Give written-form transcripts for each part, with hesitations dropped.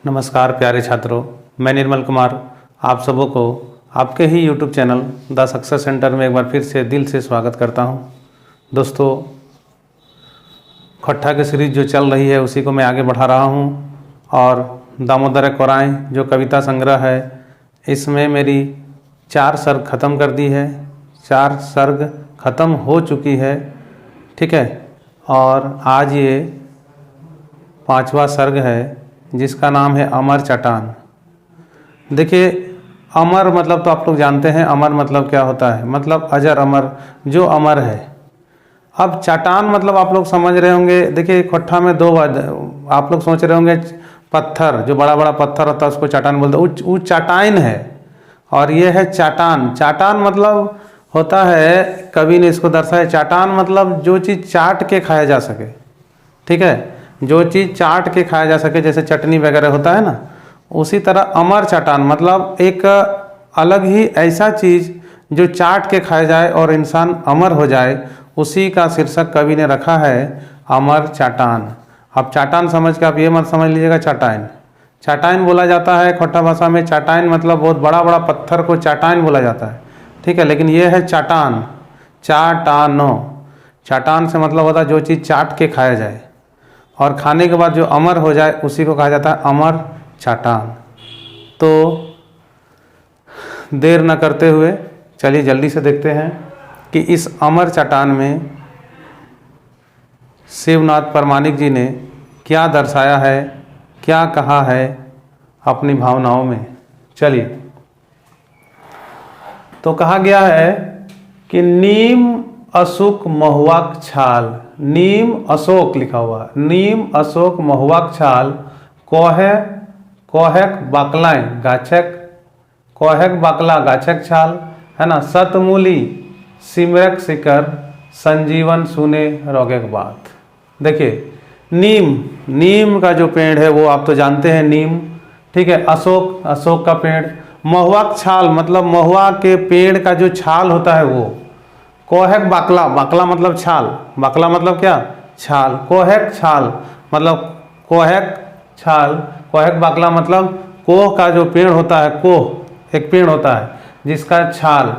नमस्कार प्यारे छात्रों, मैं निर्मल कुमार आप सबों को आपके ही YouTube channel the success centre में एक बार फिर से दिल से स्वागत करता हूं। दोस्तों, खट्टा की सीरीज जो चल रही है उसी को मैं आगे बढ़ा रहा हूं और दामोदर कोराएं जो कविता संग्रह है इसमें मेरी 4 सर्ग ख़त्म कर दी है, 4 सर्ग ख़त्म हो चुकी है। ठीक है, और आज ये 5वां सर्ग है जिसका नाम है अमर चट्टान। देखिए, अमर मतलब तो आप लोग जानते हैं, अमर मतलब क्या होता है, मतलब अजर अमर, जो अमर है। अब चट्टान मतलब आप लोग समझ रहे होंगे। देखिए, खट्टा में 2 आप लोग सोच रहे होंगे पत्थर, जो बड़ा बड़ा पत्थर होता है उसको चट्टान बोलते हैं, वो चट्टान है और ये है चट्टान। चट्टान मतलब होता है, कवि ने इसको दर्शाया, चट्टान मतलब जो चीज़ चाट के खाया जा सके। ठीक है, जो चीज़ चाट के खाया जा सके, जैसे चटनी वगैरह होता है ना, उसी तरह अमर चट्टान मतलब एक अलग ही ऐसा चीज़ जो चाट के खाया जाए और इंसान अमर हो जाए, उसी का शीर्षक कवि ने रखा है अमर चट्टान। अब चट्टान समझ के आप ये मत समझ लीजिएगा चट्टान। चट्टान बोला जाता है खट्टा भाषा में, चट्टान मतलब बहुत बड़ा बड़ा पत्थर को चट्टान बोला जाता है। ठीक है, लेकिन ये है चट्टान, चट्टानो। चट्टान से मतलब होता है जो चीज़ चाट के खाया जाए और खाने के बाद जो अमर हो जाए उसी को कहा जाता है अमर चट्टान। तो देर न करते हुए चलिए जल्दी से देखते हैं कि इस अमर चट्टान में शिवनाथ परमाणिक जी ने क्या दर्शाया है, क्या कहा है अपनी भावनाओं में। चलिए, तो कहा गया है कि नीम अशोक महुआक छाल, नीम अशोक लिखा हुआ, नीम अशोक महुआक छाल, कोहक बाकलाएं गाछक, कोहक बाकला गाछक छाल, है ना, सतमूली सिमरक शिकर, संजीवन सुने रोगक बात। देखिए, नीम का जो पेड़ है वो आप तो जानते हैं, नीम। ठीक है, अशोक का पेड़, महुआक छाल मतलब महुआ के पेड़ का जो छाल होता है वो, कोहक बाकला, बाकला मतलब छाल, बाकला मतलब क्या, छाल, कोहक छाल मतलब कोहक छाल, कोहक बाकला मतलब कोह का जो पेड़ होता है, कोह एक पेड़ होता है जिसका छाल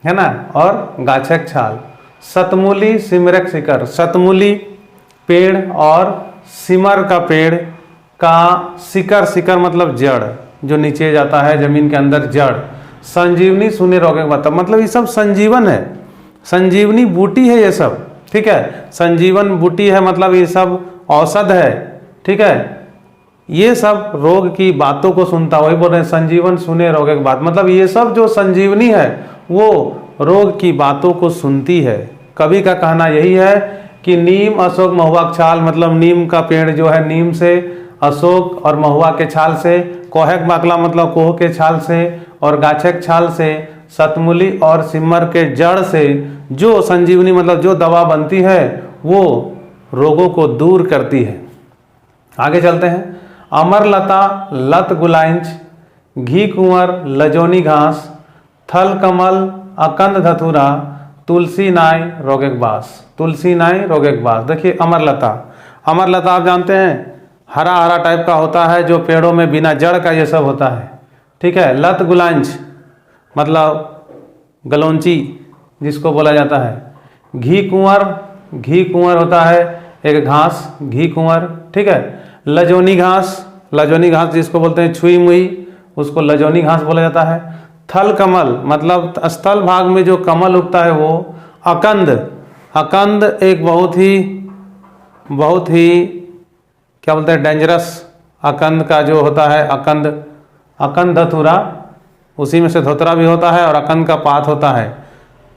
है ना, और गाछक छाल, सतमूली सिमरक शिकर, सतमूली पेड़ और सिमर का पेड़ का शिकर, शिकर मतलब जड़, जो नीचे जाता है जमीन के अंदर, जड़, संजीवनी सुने रोगे मतलब ये सब संजीवन है, संजीवनी बूटी है ये सब। ठीक है, संजीवन बूटी है मतलब ये सब औषध है। ठीक है, ये सब रोग की बातों को सुनता, वही बोल रहे हैं संजीवन सुने रोग की बात, मतलब ये सब जो संजीवनी है वो रोग की बातों को सुनती है। कवि का कहना यही है कि नीम अशोक महुआ छाल मतलब नीम का पेड़ जो है, नीम से, अशोक और महुआ के छाल से, कोहक बाकला मतलब कोह के छाल से, और गाछक छाल से, सतमूली और सिमर के जड़ से जो संजीवनी मतलब जो दवा बनती है वो रोगों को दूर करती है। आगे चलते हैं। अमरलता लत गुलाइंच, घी कुंवर लजोनी घास, थल कमल अकंद धतुरा, तुलसी नाय रोगक बास, तुलसी नाय रोगक बास। देखिए, अमरलता, अमरलता आप जानते हैं हरा हरा टाइप का होता है, जो पेड़ों में बिना जड़ का ये सब होता है। ठीक है, लत गुलाइंच मतलब गलौंची जिसको बोला जाता है, घी कुंवर होता है एक घास, घी कुंवर। ठीक है, लजोनी घास जिसको बोलते हैं छुई मुई, उसको लजोनी घास बोला जाता है। थल कमल मतलब स्थल भाग में जो कमल उगता है वो। अकंद एक बहुत ही क्या बोलते हैं, डेंजरस, अकंद का जो होता है, अकंद धतूरा, उसी में से धोतरा भी होता है और अकंद का पात होता है।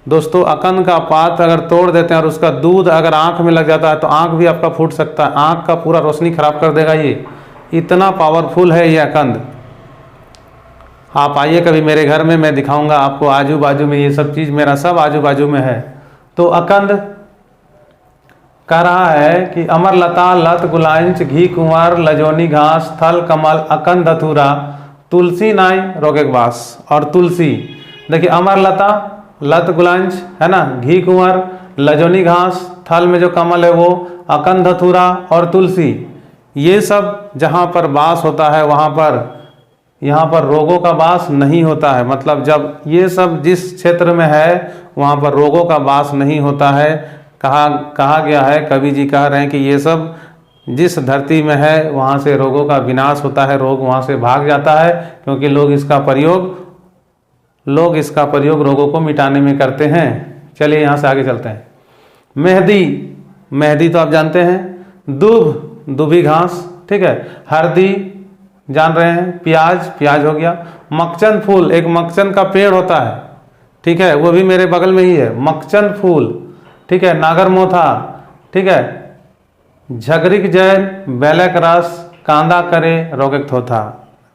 दोस्तों, अकंद का पात अगर तोड़ देते हैं और उसका दूध अगर आंख में लग जाता है तो आंख भी आपका फूट सकता है, आंख का पूरा रोशनी खराब कर देगा। ये इतना पावरफुल है ये अकंद। आप आइए कभी मेरे घर में, मैं दिखाऊंगा आपको, आजू बाजू में ये सब चीज़ मेरा सब आजू बाजू में है। तो अकंद कह रहा है कि अमरलता लत गुलाइंच, घी कुंवर लजोनी घास, थल कमल अकंद धतूरा, तुलसी नाय रोगक बास। और तुलसी, देखिए, अमरलता लत गुलांच है ना, घी कुंवर लजोनी घास, थल में जो कमल है वो, अकंद धतूरा और तुलसी, ये सब जहाँ पर वास होता है वहाँ पर यहाँ पर रोगों का वास नहीं होता है। मतलब जब ये सब जिस क्षेत्र में है वहाँ पर रोगों का वास नहीं होता है। कहा गया है, कवि जी कह रहे हैं कि ये सब जिस धरती में है वहाँ से रोगों का विनाश होता है, रोग वहाँ से भाग जाता है, क्योंकि लोग इसका प्रयोग रोगों को मिटाने में करते हैं। चलिए यहाँ से आगे चलते हैं। मेहंदी तो आप जानते हैं। दूबी घास, ठीक है। हल्दी जान रहे हैं। प्याज हो गया। मकचन फूल, एक मकचन का पेड़ होता है, ठीक है, वो भी मेरे बगल में ही है, मकचन फूल, ठीक है। नागरमोथा, ठीक है। झगरिक जैर, बेलक रस, कांदा करे, रोगक थोथा।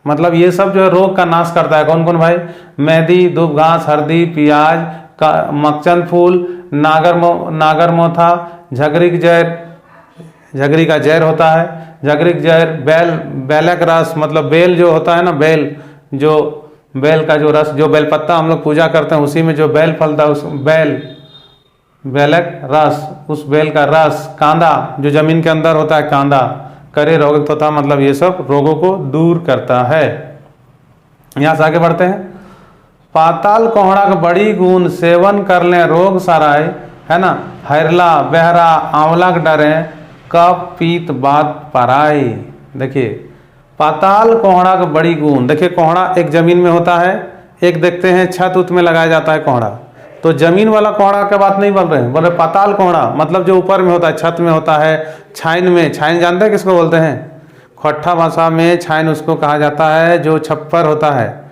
मतलब ये सब जो है रोग का नाश करता है। कौन कौन भाई? मेहंदी, दूब घास, हल्दी, प्याज, मकचन फूल, नागरमोथा, झगरिक जैर, झगरी का जैर होता है, झगरिक जैर, बेलक रस, मतलब बेल जो होता है ना, बेल का जो रस, जो बेल पत्ता हम लोग पूजा करते हैं उसी में जो बेल फलता है उस बेलक रस, उस बेल का रस, कांदा जो जमीन के अंदर होता है, कांदा करे रोगक थोथा, मतलब ये सब रोगों को दूर करता है। यहाँ से आगे बढ़ते हैं। पाताल कोहड़ा का बड़ी गुण, सेवन कर ले रोग सराय, है ना। हैरला बहरा आंवला के डरे, कप पीत बात पराई। देखिए पाताल कोहड़ा का बड़ी गुण। देखिए कोहड़ा एक जमीन में होता है, एक देखते हैं छत उत में लगाया जाता है कोहड़ा। तो जमीन वाला कोहड़ा का बात नहीं बोल रहे हैं, बोल रहे पाताल कोहड़ा, मतलब जो ऊपर में होता है, छत में होता है, छाइन में। छाइन जानते हैं किसको बोलते हैं? खोट्ठा भाषा में छाइन उसको कहा जाता है जो छप्पर होता है,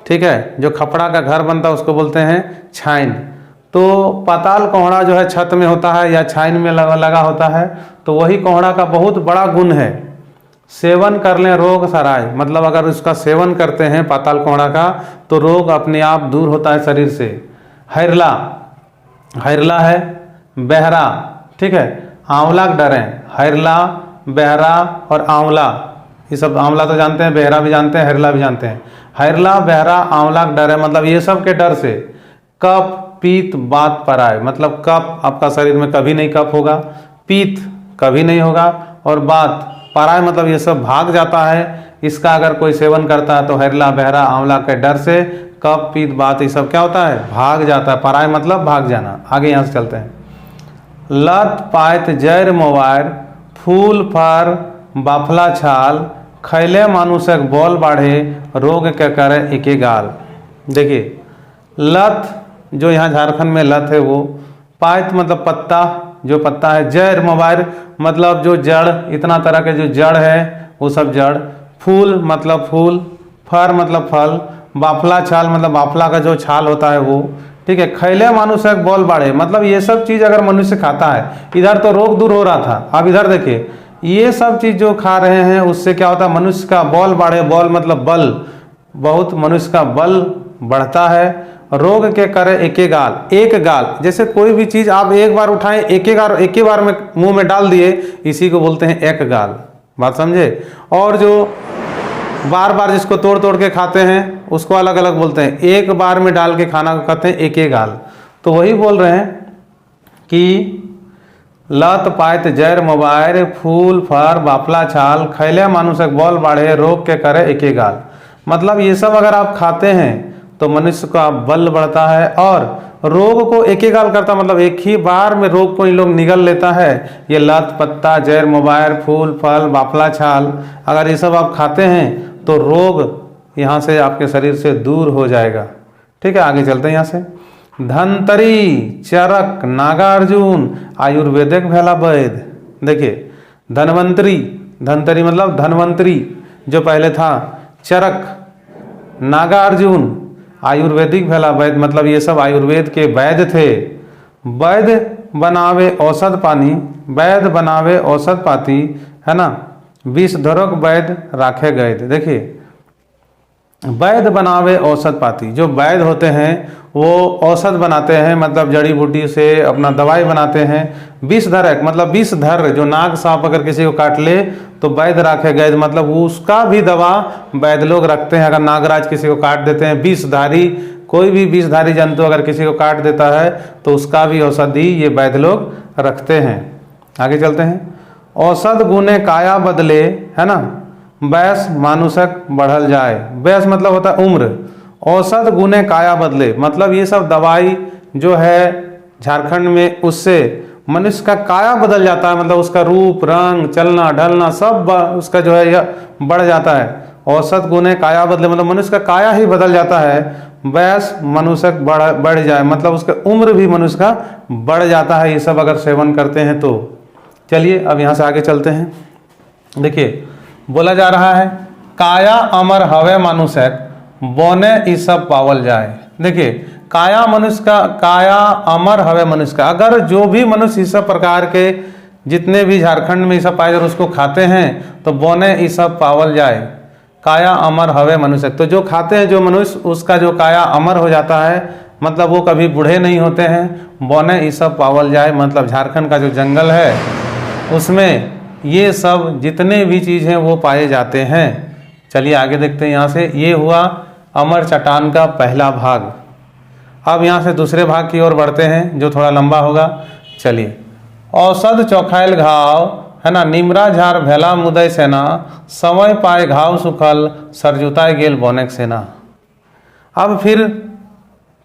ठीक है, जो खपड़ा का घर बनता है उसको बोलते हैं छाइन। तो पाताल कोहड़ा जो है छत में होता है या छाइन में लगा होता है, तो वही कोहड़ा का बहुत बड़ा गुण है। सेवन कर लें रोग सराय, मतलब अगर उसका सेवन करते हैं पाताल कोहड़ा का तो रोग अपने आप दूर होता है शरीर से। हैरला है, बहरा, ठीक है, आंवला के डरे। हैरला, बहरा और आंवला, ये सब, आंवला तो जानते हैं, बहरा भी जानते हैं, हैरला भी जानते हैं। हैरला बहरा आंवला के डरे, मतलब ये सब के डर से। कफ पीत बात पराए, मतलब कफ आपका शरीर में कभी नहीं कफ होगा, पीत कभी नहीं होगा, और बात पराए मतलब ये सब भाग जाता है। इसका अगर कोई सेवन करता है तो हैरला बहरा आंवला के डर से कफ पीत बात ये सब क्या होता है? भाग जाता है। पराए मतलब भाग जाना। आगे यहाँ से चलते हैं। लत पायत जैर मोवार, फूल फर बाफला छाल, खैले मानुषक बोल बाढ़े, रोग के करे एके गाल। देखिए लत जो यहाँ झारखंड में लत है वो, पायत मतलब पत्ता, जो पत्ता है, जैर मोबाइल मतलब जो जड़, इतना तरह के जो जड़ है वो सब जड़, फूल मतलब फूल, फर मतलब फल, बाफला छाल मतलब बाफला का जो छाल होता है वो, ठीक है। खैले मानुषक बोल बाढ़े, मतलब ये सब चीज़ अगर मनुष्य खाता है, इधर तो रोग दूर हो रहा था, अब इधर देखिए ये सब चीज़ जो खा रहे हैं उससे क्या होता है? मनुष्य का बोल बाढ़े, बोल मतलब बल, बहुत मनुष्य का बल बढ़ता है। रोग के करे एके गाल, एक गाल, जैसे कोई भी चीज़ आप एक बार उठाएं एक ही बार में मुंह में डाल दिए, इसी को बोलते हैं एक गाल। बात समझे? और जो बार बार जिसको तोड़ तोड़ के खाते हैं उसको अलग अलग बोलते हैं, एक बार में डाल के खाना को कहते हैं एके गाल। तो वही बोल रहे हैं कि लत पायत जैर मोबाइल, फूल फर बाफला छाल, खैले मानुषक बोल बाढ़े, रोग के करे एके गाल। मतलब ये सब अगर आप खाते हैं तो मनुष्य का बल बढ़ता है और रोग को एक ही गाल करता, मतलब एक ही बार में रोग को इन लोग निगल लेता है। ये लत पत्ता जैर मोबाइल, फूल फल बाफला छाल, अगर ये सब आप खाते हैं तो रोग यहाँ से आपके शरीर से दूर हो जाएगा। ठीक है, आगे चलते हैं यहाँ से। धनतरी, चरक, नागार्जुन, आयुर्वेदिक भेला वैद। देखिए धनवंतरी, धनतरी मतलब धनवंतरी जो पहले था, चरक, नागार्जुन, आयुर्वेदिक भेला वैद, मतलब ये सब आयुर्वेद के वैद्य थे। वैद्य बनावे औषध पानी, वैद्य बनावे औषध पाती, है ना। विष धरोक वैद्य राखे गए। देखिए वैद्य बनावे औषध पाती, जो वैद्य होते हैं वो औषध बनाते हैं, मतलब जड़ी बूटी से अपना दवाई बनाते हैं। विषधरक मतलब विषधर, जो नाग सांप अगर किसी को काट ले तो वैद्य राखे गए, मतलब उसका भी दवा वैद्य लोग रखते हैं। अगर नागराज किसी को काट देते हैं, विषधारी कोई भी विषधारी जंतु अगर किसी को काट देता है तो उसका भी औषधि ये वैद्य लोग रखते हैं। आगे चलते हैं। औसत गुने काया बदले, है ना, वयस मानुषक बढ़ल जाए। वयस मतलब होता है उम्र, औसत गुने काया बदले मतलब ये सब दवाई जो है झारखंड में, उससे मनुष्य का काया बदल जाता है, मतलब उसका रूप रंग चलना ढलना सब उसका जो है यह बढ़ जाता है। औसत गुने काया बदले मतलब मनुष्य का काया ही बदल जाता है। वयस मनुष्य बढ़ जाए मतलब उसका उम्र भी मनुष्य का बढ़ जाता है, ये सब अगर सेवन करते हैं तो। चलिए अब यहाँ से आगे चलते हैं। देखिए बोला जा रहा है काया अमर हवे मनुष्य बोने ई सब पावल जाए। देखिए काया मनुष्य का, काया अमर हवे मनुष्य का, अगर जो भी मनुष्य इस सब प्रकार के जितने भी झारखंड में ये सब पाए जाए उसको खाते हैं तो बोने ई सब पावल जाए। काया अमर हवे मनुष्य, तो जो खाते हैं जो मनुष्य उसका जो काया अमर हो जाता है, मतलब वो कभी बूढ़े नहीं होते हैं। बोने ई सब पावल जाए मतलब झारखंड का जो जंगल है उसमें ये सब जितने भी चीज़ हैं वो पाए जाते हैं। चलिए आगे देखते हैं यहाँ से। ये हुआ अमर चट्टान का पहला भाग। अब यहाँ से दूसरे भाग की ओर बढ़ते हैं जो थोड़ा लंबा होगा। चलिए औषध चौखाइल घाव, है ना, निमरा झार भेला मुदय सेना, समय पाए घाव सुखल सरजुताए गेल बोनेक सेना। अब फिर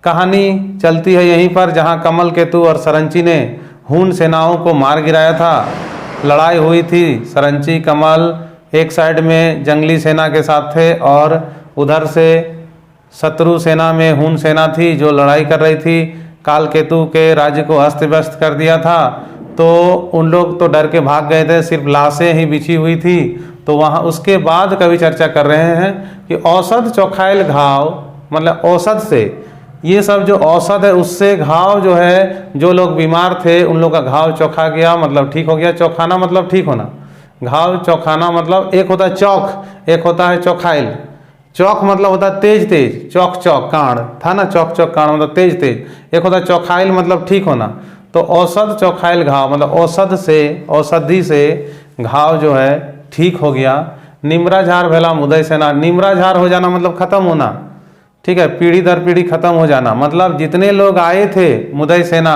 कहानी चलती है यहीं पर जहाँ कमल केतु और सरंची ने हून सेनाओं को मार गिराया था। लड़ाई हुई थी, सरंची कमल एक साइड में जंगली सेना के साथ थे और उधर से शत्रु सेना में हून सेना थी जो लड़ाई कर रही थी। काल केतु के राज्य को अस्त व्यस्त कर दिया था, तो उन लोग तो डर के भाग गए थे, सिर्फ लाशें ही बिछी हुई थी। तो वहाँ उसके बाद कवि चर्चा कर रहे हैं कि औषध चौखाइल घाव मतलब औषध से, ये सब जो औषध है उससे घाव जो है, जो लोग बीमार थे उन लोग का घाव चौखा गया मतलब ठीक हो गया। चौखाना मतलब ठीक होना, घाव चौखाना मतलब एक होता है चौक, एक होता है चौखाइल। चौक मतलब होता है तेज तेज, चौक चौक कांड था ना, चौक चौक कांड मतलब तेज तेज। एक होता है चौखाइल मतलब ठीक होना। तो औषध चौखाइल घाव मतलब औषध से, औषधि से घाव जो है ठीक हो गया। निमरा झार भेला मुदय सेना, निमरा झार हो जाना मतलब खत्म होना, ठीक है, पीढ़ी दर पीढ़ी खत्म हो जाना। मतलब जितने लोग आए थे मुदय सेना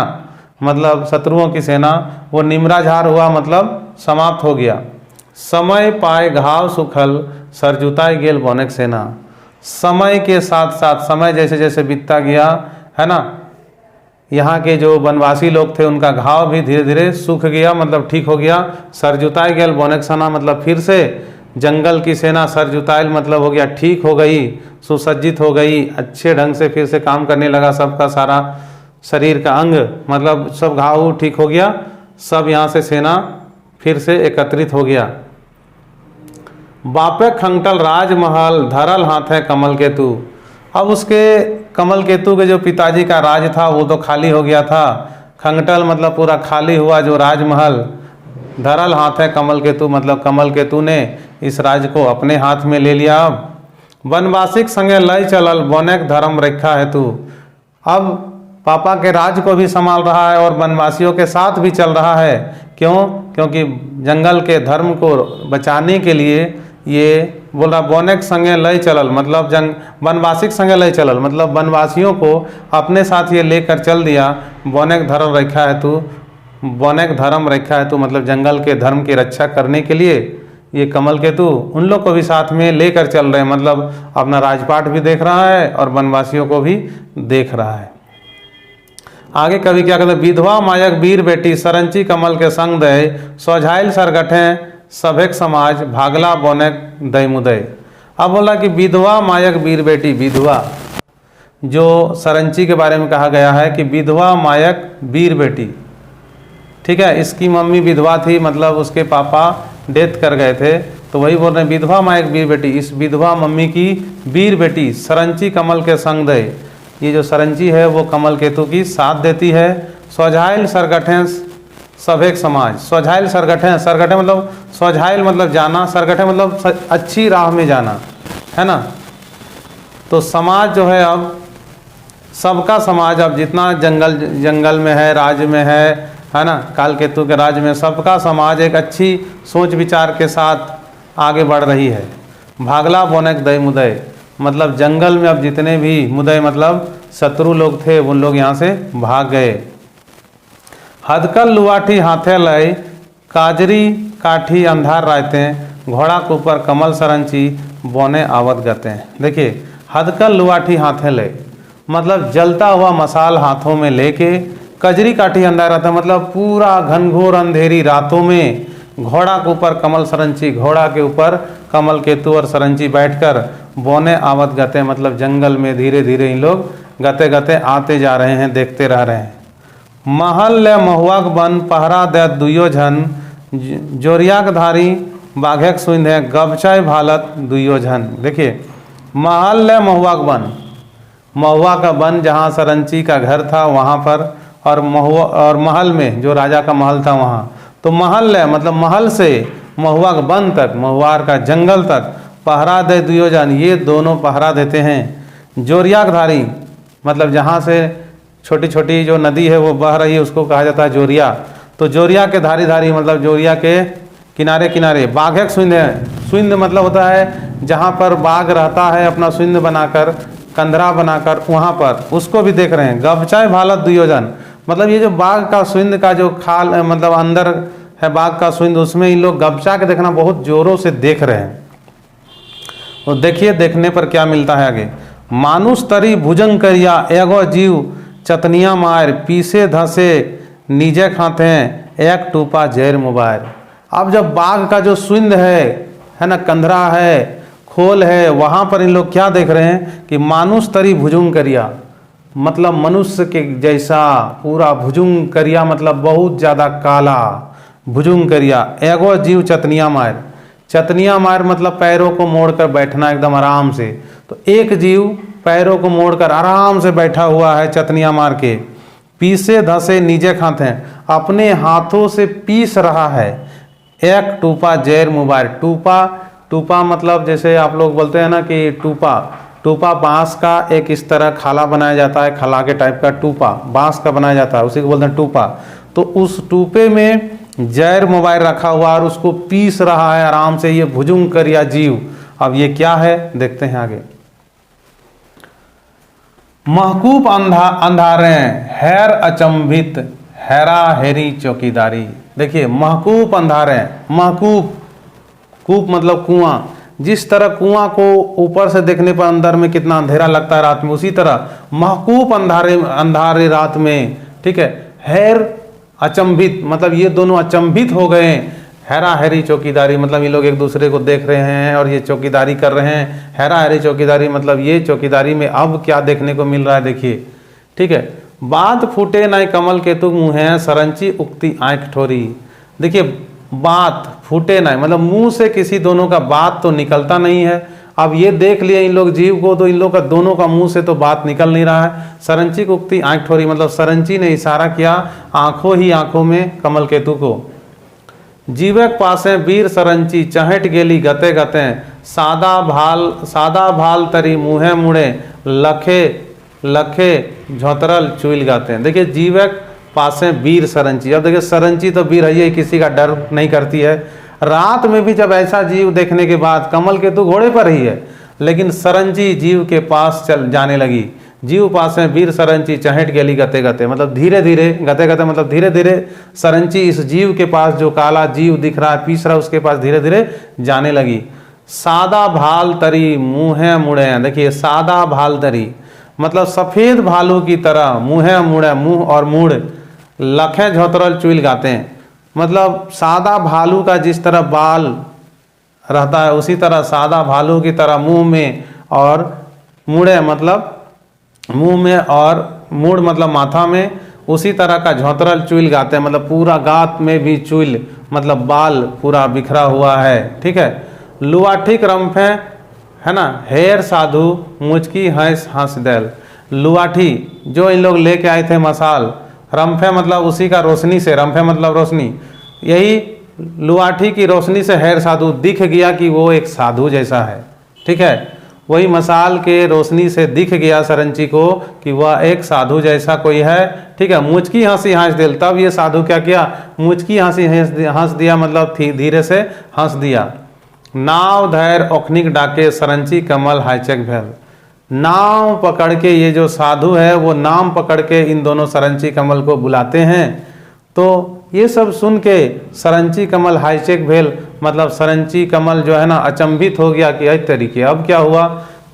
मतलब शत्रुओं की सेना, वो निमरा झार हुआ मतलब समाप्त हो गया। समय पाए घाव सुखल सरजुताई गेल बोनेक सेना, समय के साथ साथ, समय जैसे जैसे बीतता गया, है ना, यहाँ के जो वनवासी लोग थे उनका घाव भी धीरे धीरे सूख गया मतलब ठीक हो गया। सरजुताई गेल बोनेक सेना मतलब फिर से जंगल की सेना, सरजुताइल मतलब हो गया ठीक हो गई, सुसज्जित हो गई, अच्छे ढंग से फिर से काम करने लगा। सबका सारा शरीर का अंग मतलब सब घाव ठीक हो गया, सब यहाँ से सेना फिर से एकत्रित हो गया। बापे खंगटल राजमहल धरल हाथ है कमल केतु। अब उसके कमल केतु के जो पिताजी का राज था वो तो खाली हो गया था। खंगटल मतलब पूरा खाली हुआ जो राजमहल। धरल हाथ है कमल केतु मतलब कमल केतु ने इस राज को अपने हाथ में ले लिया। अब वनवासिक संगे लय चलल बोनेक धर्म रखा है तू। अब पापा के राज को भी संभाल रहा है और वनवासियों के साथ भी चल रहा है। क्यों? क्योंकि जंगल के धर्म को बचाने के लिए ये बोला बोनेक संगे लय चलल मतलब वनवासिक संगे लय चलल मतलब वनवासियों को अपने साथ ये लेकर चल दिया। बोनेक धर्म रखा है तू, बोनेक धर्म रखा है तू मतलब जंगल के धर्म की रक्षा करने के लिए ये कमल केतु उन लोग को भी साथ में लेकर चल रहे हैं। मतलब अपना राजपाट भी देख रहा है और वनवासियों को भी देख रहा है। आगे कवि क्या कहते हैं, विधवा मायक वीर बेटी सरंची कमल के संग दय, सोझाइल सरगठे सभेक समाज भागला बोनेक दय मुदय। अब बोला कि विधवा मायक वीर बेटी, विधवा जो सरंची के बारे में कहा गया है कि विधवा मायक वीर बेटी, ठीक है, इसकी मम्मी विधवा थी मतलब उसके पापा डेथ कर गए थे, तो वही बोल रहे हैं विधवा मायक वीर बेटी। इस विधवा मम्मी की वीर बेटी सरंची कमल के संग दय, ये जो सरंची है वो कमल केतु की साथ देती है। सोझाइल सरगठे सभेक समाज, सोझाइल सरगठे, सरगठे मतलब सोझाइल मतलब जाना, सरगठे मतलब अच्छी राह में जाना, है ना। तो समाज जो है अब सबका समाज, अब जितना जंगल में है, राज्य में है ना, काल केतु के राज्य में सबका समाज एक अच्छी सोच विचार के साथ आगे बढ़ रही है। भागला बोनेक दय मुदय मतलब जंगल में अब जितने भी मुदय मतलब शत्रु लोग थे उन लोग यहाँ से भाग गए। हदकल लुआठी हाथे लय काजरी काठी अंधार रहते हैं, घोड़ा के ऊपर कमल सरंची बोने आवत गते हैं। देखिए, हदकल लुआठी हाथे ले, मतलब जलता हुआ मसाल हाथों में लेके, कजरी काठी अंधार रहता है, मतलब पूरा घनघोर अंधेरी रातों में घोड़ा के ऊपर कमल सरंची, घोड़ा के ऊपर कमल केतु और सरंची बैठकर बोने आवत गते, मतलब जंगल में धीरे धीरे इन लोग गते गते आते जा रहे हैं, देखते रह रहे हैं। महल ले महुआक बन पहरा दे दुयो झन, जोरियाक धारी बाघेक सुंधे गबचाई भालत दुयो झन। देखिए, महल ले महुआक बन, महुआ का वन जहाँ सरंची का घर था वहाँ पर, और महुआ और महल में जो राजा का महल था वहाँ, तो महल है मतलब महल से महुआ का वन तक, महुआर का जंगल तक पहरा दे दुयो जन, ये दोनों पहरा देते हैं। जोरियाक धारी मतलब जहाँ से छोटी छोटी जो नदी है वो बह रही है उसको कहा जाता है जोरिया, तो जोरिया के धारी धारी मतलब जोरिया के किनारे किनारे। बाघक सुंद है, सुंद मतलब होता है जहाँ पर बाघ रहता है अपना सुंद बनाकर, कंदरा बनाकर, वहाँ पर उसको भी देख रहे हैं। गबचाए भालत दुयोजन, मतलब ये जो बाघ का सुंद का जो खाल मतलब अंदर है बाघ का सुंद, उसमें इन लोग गबचा के देखना बहुत जोरों से देख रहे हैं। तो देखिए देखने पर क्या मिलता है आगे। मानुष तरी भुजंग करिया एगो जीव चतनिया मार, पीसे धसे नीजे खाते हैं एक टूपा जहर मोबाइल। अब जब बाघ का जो सुंद है ना, कंधरा है, खोल है, वहाँ पर इन लोग क्या देख रहे हैं कि मानुष तरी भुजुंग करिया, मतलब मनुष्य के जैसा पूरा भुजुंग करिया, मतलब बहुत ज़्यादा काला भुजुंग करिया। एगो जीव चतनिया मार, चतनिया मार मतलब पैरों को मोड़कर बैठना एकदम आराम से, तो एक जीव पैरों को मोड़कर आराम से बैठा हुआ है चतनिया मार के। पीसे धसे नीचे खाते हैं, अपने हाथों से पीस रहा है एक टूपा जहर मोबाइल। टूपा, टूपा मतलब जैसे आप लोग बोलते हैं ना कि टूपा, टूपा बांस का एक इस तरह खाला बनाया जाता है, खला के टाइप का टूपा बांस का बनाया जाता है, उसी को बोलते हैं टूपा। तो उस टूपे में जहर मोबाइल रखा हुआ और उसको पीस रहा है आराम से ये भुजुंग करिया जीव। अब ये क्या है देखते हैं आगे। महकूब अंधारे हैर अचंभित हैरा हेरी चौकीदारी। देखिए महकूब अंधारे, महकूब, कूप मतलब कुआं, जिस तरह कुआं को ऊपर से देखने पर अंदर में कितना अंधेरा लगता है रात में, उसी तरह महकूब अंधारे रात में, ठीक है। हैर अचंभित मतलब ये दोनों अचंभित हो गए। हैरा हैरी चौकीदारी मतलब ये लोग एक दूसरे को देख रहे हैं और ये चौकीदारी कर रहे हैं। हैरा हैरी चौकीदारी मतलब ये चौकीदारी में अब क्या देखने को मिल रहा है देखिए, ठीक है। बात फूटे नाई कमल केतु मुँह सरंची उक्ति आँख ठोरी। देखिए बात फूटे नाई मतलब मुंह से किसी दोनों का बात तो निकलता नहीं है। अब ये देख लिया इन लोग जीव को, तो इन लोग का दोनों का मुंह से तो बात निकल नहीं रहा है। सरंची को उक्ति आँख ठोरी मतलब सरंची ने इशारा किया आंखों ही आंखों में कमल केतु को। जीवक पासे वीर सरंची चहट गेली गते गते, सादा भाल तरी मुँहे मुड़े लखे लखे झोतरल चुइल गाते हैं। देखिए जीवक पासे वीर सरंची, अब देखिए सरंची तो वीर है, किसी का डर नहीं करती है। रात में भी जब ऐसा जीव देखने के बाद, कमल केतु घोड़े पर ही है लेकिन सरंची जीव के पास चल जाने लगी। जीव पास में वीर सरंची चहट गेली गते गते मतलब धीरे धीरे, गते गते मतलब धीरे धीरे सरंची इस जीव के पास जो काला जीव दिख रहा है पीस रहा है उसके पास धीरे धीरे जाने लगी। सादा भाल तरी मुँहे मुड़े, देखिए सादा भाल तरी मतलब सफ़ेद भालू की तरह, मुँहे मुड़े मुँह और मुड़, लखे झोतरल चुइल गाते हैं मतलब सादा भालू का जिस तरह बाल रहता है उसी तरह सादा भालू की तरह मुंह में और मुड़े मतलब मुंह में और मुड़ मतलब माथा में, उसी तरह का झोतरल चुइल गाते हैं मतलब पूरा गात में भी चुइल मतलब बाल पूरा बिखरा हुआ है, ठीक है। लुआठी रंफे है ना, हेर साधु मुचकी हंस देल। लुआठी जो इन लोग लेके आए थे मसाल, रंफे मतलब उसी का रोशनी से, रंफे मतलब रोशनी, यही लुआठी की रोशनी से हैर साधु दिख गया कि वो एक साधु जैसा है, ठीक है। वही मसाल के रोशनी से दिख गया सरंची को कि वह एक साधु जैसा कोई है, ठीक है। मुचकी हंसी हंस दिल, तब ये साधु क्या किया, मुचकी हंसी हंस दिया मतलब धीरे से हंस दिया। नाव धैर्य ओखनिक डाके सरंची कमल हाईचक भेल। नाव पकड़ के ये जो साधु है वो नाम पकड़ के इन दोनों सरंची कमल को बुलाते हैं। तो ये सब सुन के सरंची कमल हाईचेक भेल, मतलब सरंची कमल जो है ना अचंभित हो गया कि इस तरीके अब क्या हुआ,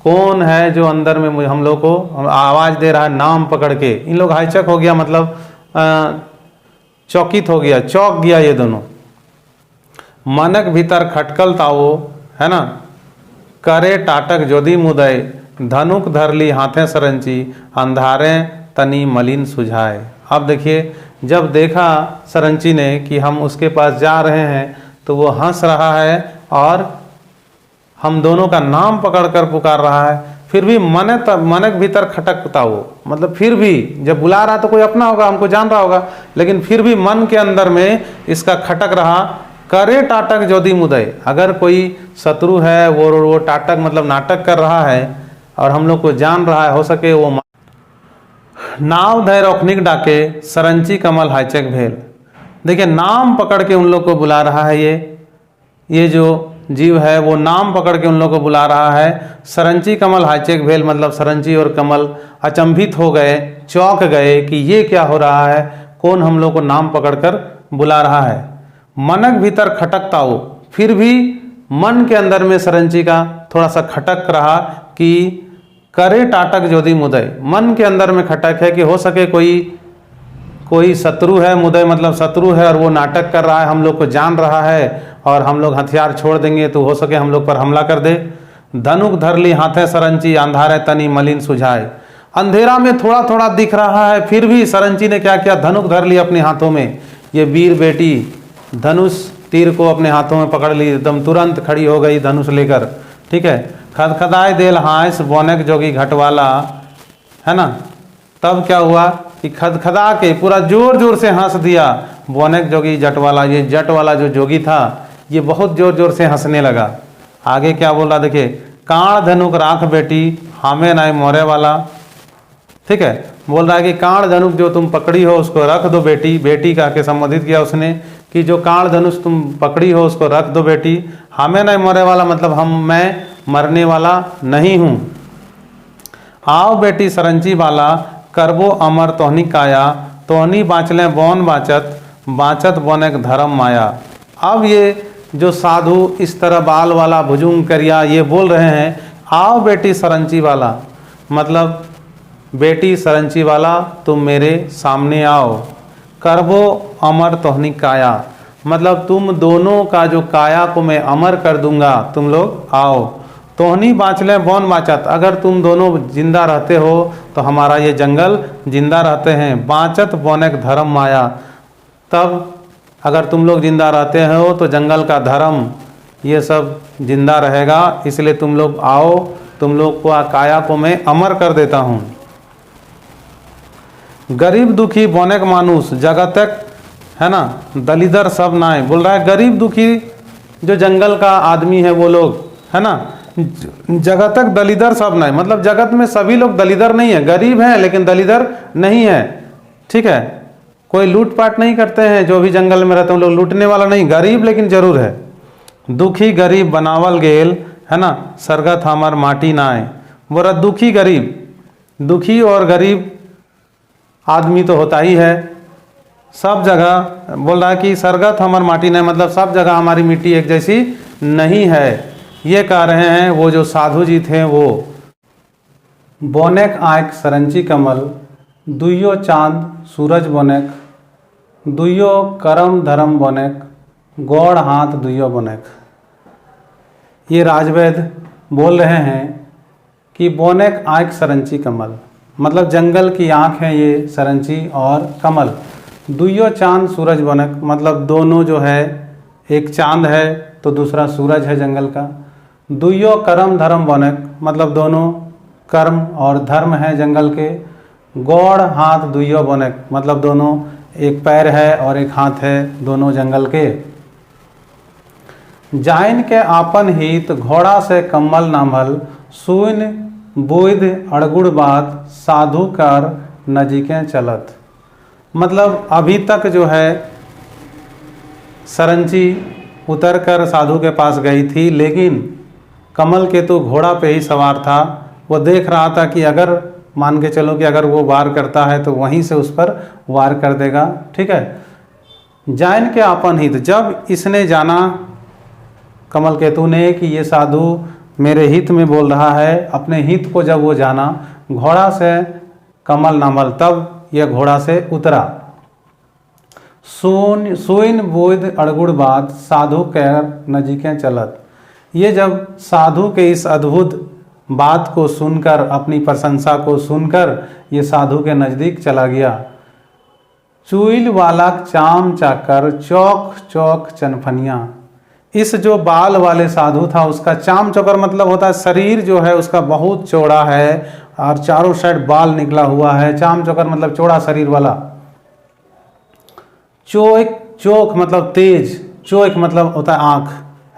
कौन है जो अंदर में हम लोग को आवाज़ दे रहा है नाम पकड़ के। इन लोग हाईचेक हो गया, मतलब चौकित हो गया, चौक गया ये दोनों। मनक भीतर खटकल तावो, है ना, करे टाटक जोदी मुदय, धनुक धरली हाथे सरंची, अंधारे तनी मलिन सुझाए। अब देखिए, जब देखा सरंची ने कि हम उसके पास जा रहे हैं तो वो हंस रहा है और हम दोनों का नाम पकड़कर पुकार रहा है। फिर भी मनक भीतर खटकता हो, मतलब फिर भी जब बुला रहा तो कोई अपना होगा, हमको जान रहा होगा, लेकिन फिर भी मन के अंदर में इसका खटक रहा। करे टाटक जोदी मुदय, अगर कोई शत्रु है वो टाटक मतलब नाटक कर रहा है और हम लोग को जान रहा है, हो सके वो नाव धैर्य औखनिक डाके सरंची कमल हाईचेक भेल। देखिए, नाम पकड़ के उन लोग को बुला रहा है, ये जो जीव है वो नाम पकड़ के उन लोग को बुला रहा है। सरंची कमल हाईचेक भेल, मतलब सरंची और कमल अचंभित हो गए, चौंक गए कि ये क्या हो रहा है, कौन हम लोग को नाम पकड़कर बुला रहा है। मनक भीतर खटकता हो, फिर भी मन के अंदर में सरंची का थोड़ा सा खटक रहा कि करे टाटक जोदी मुदय, मन के अंदर में खटक है कि हो सके कोई शत्रु है, मुदय मतलब शत्रु है और वो नाटक कर रहा है, हम लोग को जान रहा है और हम लोग हथियार छोड़ देंगे तो हो सके हम लोग पर हमला कर दे। धनुक धर ली हाथे सरंची, अंधारे तनी मलिन सुझाए। अंधेरा में थोड़ा थोड़ा दिख रहा है, फिर भी सरंची ने क्या किया, धनुक धर ली अपने हाथों में। ये वीर बेटी धनुष तीर को अपने हाथों में पकड़ ली, एकदम तुरंत खड़ी हो गई धनुष लेकर, ठीक है। खदखदाए देल हाइस बोनक जोगी घटवाला, है ना। तब क्या हुआ कि खदखदा के पूरा जोर जोर से हंस दिया बोनक जोगी जटवाला। ये जट वाला जो जोगी था ये बहुत जोर जोर से हंसने लगा। आगे क्या बोल रहा देखिए, काण धनुक राख बेटी हमें नाय मोरे वाला, ठीक है। बोल रहा है कि काण धनुक जो तुम पकड़ी हो उसको रख दो बेटी, बेटी कह के संबोधित किया उसने कि जो काण धनुष तुम पकड़ी हो उसको रख दो बेटी। हमें नहीं मरे वाला मतलब मैं मरने वाला नहीं हूँ। आओ बेटी सरंची वाला करबो अमर तोहनी काया, तोहनी बाँचले बौन बाँचत, बाँचत बोनेक धर्म माया। अब ये जो साधु इस तरह बाल वाला भुजुंग करिया ये बोल रहे हैं, आओ बेटी सरंची वाला, मतलब बेटी सरंची वाला तुम मेरे सामने आओ। करबो अमर तोहनी काया, मतलब तुम दोनों का जो काया को मैं अमर कर दूंगा, तुम लोग आओ। तोहनी बाँचले बौन बाँचत, अगर तुम दोनों जिंदा रहते हो तो हमारा ये जंगल जिंदा रहते हैं। बाँचत बोनेक धर्म माया, तब अगर तुम लोग जिंदा रहते हो तो जंगल का धर्म ये सब जिंदा रहेगा, इसलिए तुम लोग आओ, तुम लोग को काया को मैं अमर कर देता हूँ। गरीब दुखी बोनेक मानुष जगतक, है ना, दलिदर सब नाय। बोल रहा है गरीब दुखी जो जंगल का आदमी है वो लोग, है ना, जगतक दलिदर सब नाय, मतलब जगत में सभी लोग दलिदर नहीं है, गरीब हैं लेकिन दलिदर नहीं है, ठीक है। कोई लूटपाट नहीं करते हैं, जो भी जंगल में रहते हैं लोग लूटने वाला नहीं, गरीब लेकिन जरूर है। दुखी गरीब बनावल गेल, है ना, सरगत हमार माटी नाय। बोला दुखी गरीब, दुखी और गरीब आदमी तो होता ही है सब जगह। बोल रहा है कि सरगत हमार माटी नहीं, मतलब सब जगह हमारी मिट्टी एक जैसी नहीं है, ये कह रहे हैं वो जो साधु जी थे वो। बोनेक आँख सरंची कमल, दुइयो चांद सूरज बोनेक, दुइयो करम धर्म बोनेक, गौड़ हाथ दुइयो बोनेक। ये राजवैद बोल रहे हैं कि बोनेक आँख सरंची कमल, मतलब जंगल की आँख है ये सरंची और कमल। दुइयो चांद सूरज बोनेक, मतलब दोनों जो है, एक चांद है तो दूसरा सूरज है जंगल का। दुइयो कर्म धर्म बोनेक, मतलब दोनों कर्म और धर्म है जंगल के। गौड़ हाथ दुइयो बोनेक, मतलब दोनों एक पैर है और एक हाथ है दोनों जंगल के। जाइन के आपन हित घोड़ा से कम्मल नामल, सुन बुध अड़गुड़ बात साधु कर नजीकें चलत। मतलब अभी तक जो है सरंची उतर कर साधु के पास गई थी, लेकिन कमल के तो घोड़ा पे ही सवार था। वो देख रहा था कि अगर मान के चलो कि अगर वो वार करता है तो वहीं से उस पर वार कर देगा, ठीक है। जान के अपन हित, जब इसने जाना कमल केतु ने कि ये साधु मेरे हित में बोल रहा है, अपने हित को जब वो जाना घोड़ा से कमल नामल, तब यह घोड़ा से उतरा। सुइन बोध अड़गुड़ बात साधु कैर नजीकें चलत। ये जब साधु के इस अद्भुत बात को सुनकर, अपनी प्रशंसा को सुनकर ये साधु के नज़दीक चला गया। चुइल वाला चाम चाकर चौक चौक चनफनिया। इस जो बाल वाले साधु था उसका चाम चौकर मतलब होता है शरीर जो है उसका बहुत चौड़ा है और चारों साइड बाल निकला हुआ है। चाम चौकर मतलब चौड़ा शरीर वाला। चोक मतलब तेज, चोक मतलब होता है आँख,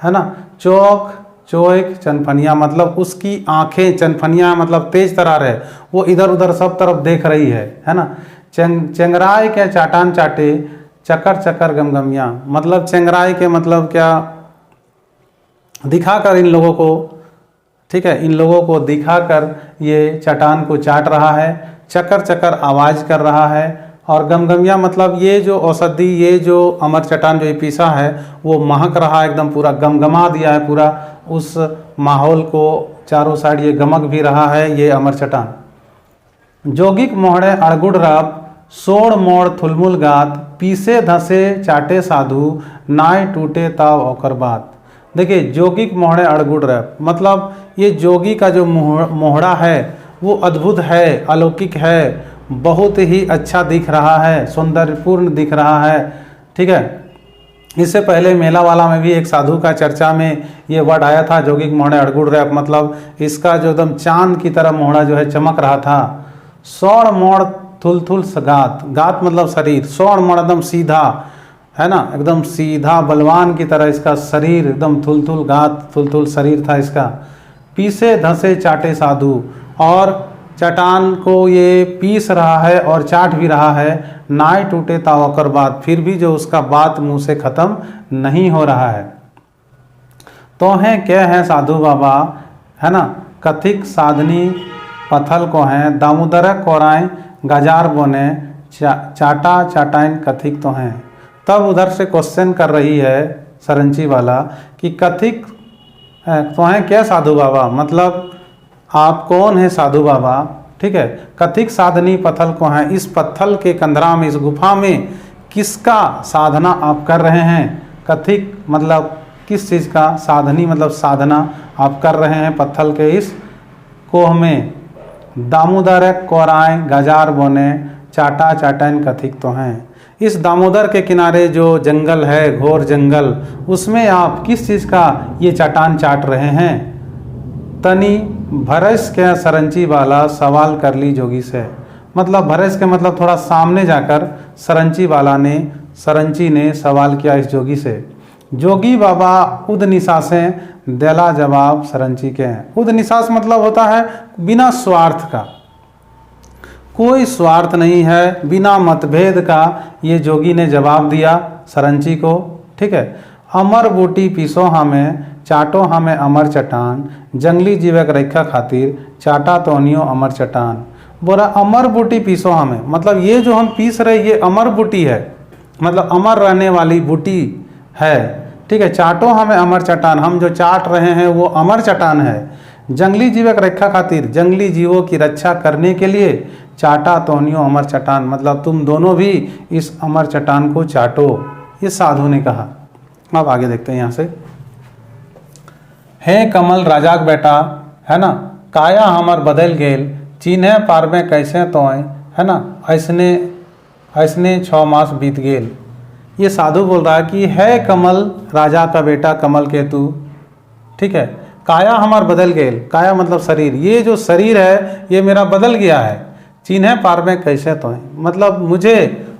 है ना। चौक चोक चनफनिया मतलब उसकी आंखें, चनफनिया मतलब तेज तरार है, वो इधर उधर सब तरफ देख रही है ना। चेंगराय के चाटान चाटे चकर चकर गमगमिया मतलब चेंगराय के मतलब क्या, दिखाकर इन लोगों को, ठीक है, इन लोगों को दिखाकर ये चट्टान को चाट रहा है। चकर चकर आवाज़ कर रहा है। और गमगमिया मतलब ये जो औषधि, ये जो अमर चट्टान जो ये पीसा है वो महक रहा है, एकदम पूरा गमगमा दिया है पूरा उस माहौल को, चारों साइड ये गमक भी रहा है ये अमर चट्टान। जोगिक मोहड़े अड़गुड़ रब सोड़ मोड़ थुलमुल गात पीसे धसे चाटे साधु नाय टूटे ताव औकर बात। देखिए जोगिक मोहड़े अड़गुड़ रब मतलब ये जोगी का जो मोहड़ा है वो अद्भुत है, अलौकिक है, बहुत ही अच्छा दिख रहा है, सौंदर्यपूर्ण दिख रहा है, ठीक है। इससे पहले मेला वाला में भी एक साधु का चर्चा में ये वर्ड आया था, जोगिक मोहड़े अड़गुड़ रैप मतलब इसका जो एकदम चांद की तरह मोहड़ा जो है चमक रहा था। सौड़ मोड़ थुल गात, गात मतलब शरीर, सौड़ मोड़ एकदम सीधा, है ना, एकदम सीधा बलवान की तरह इसका शरीर, एकदम थुल गात थुल शरीर था इसका। पीसे धसे चाटे साधु, और चट्टान को ये पीस रहा है और चाट भी रहा है। नाय टूटे तावकर बात, फिर भी जो उसका बात मुंह से ख़त्म नहीं हो रहा है। तो हैं क्या है साधु बाबा, है ना, कथिक साधनी पथल को हैं दामोदर कोराएं गजार बोने चाटा चाटाइन कथिक तो हैं। तब उधर से क्वेश्चन कर रही है सरंची वाला कि कथिक तो हैं क्या साधु बाबा, मतलब आप कौन है साधु बाबा, ठीक है। कथिक साधनी पत्थल को हैं, इस पत्थल के कंदरा में, इस गुफा में किसका साधना आप कर रहे हैं। कथिक मतलब किस चीज़ का, साधनी मतलब साधना आप कर रहे हैं पत्थल के इस कोह में। दामोदर कोराएं गजार बोने चाटा चाटन कथिक तो हैं। इस दामोदर के किनारे जो जंगल है, घोर जंगल, उसमें आप किस चीज़ का ये चट्टान चाट रहे हैं। तनी भरस के सरंची वाला सवाल कर ली जोगी से, मतलब भरस के मतलब थोड़ा सामने जाकर सरंची ने सवाल किया इस जोगी से। जोगी बाबा उद निशासें देला जवाब सरंची के हैं। उद निशास मतलब होता है बिना स्वार्थ का, कोई स्वार्थ नहीं है, बिना मतभेद का ये जोगी ने जवाब दिया सरंची को, ठीक है। अमर बूटी पीसो हमें चाटो हमें अमर चट्टान, जंगली जीवक रखा खातिर चाटा तोनियो अमर चट्टान। बोला अमर बूटी पीसो हमें, मतलब ये जो हम पीस रहे ये अमर बूटी है, मतलब अमर रहने वाली बूटी है, ठीक है। चाटो हमें अमर चट्टान, हम जो चाट रहे हैं वो अमर चट्टान है। जंगली जीवक रखा खातिर, जंगली जीवों की रक्षा करने के लिए चाटा तोनियो अमर चट्टान, मतलब तुम दोनों भी इस अमर चट्टान को चाटो, ये साधु ने कहा। अब आगे देखते हैं यहाँ से। हे कमल राजाक बेटा, है ना, काया हमर बदल गेल चिन्हे पार में कैसे तोय, है ना, ऐसने 6 मास बीत गेल। ये साधु बोल रहा है कि है कमल राजा का बेटा कमल केतु, ठीक है। काया हमार बदल गेल, काया मतलब शरीर, ये जो शरीर है ये मेरा बदल गया है। चिन्हे पार में कैसे तोय, मतलब मुझे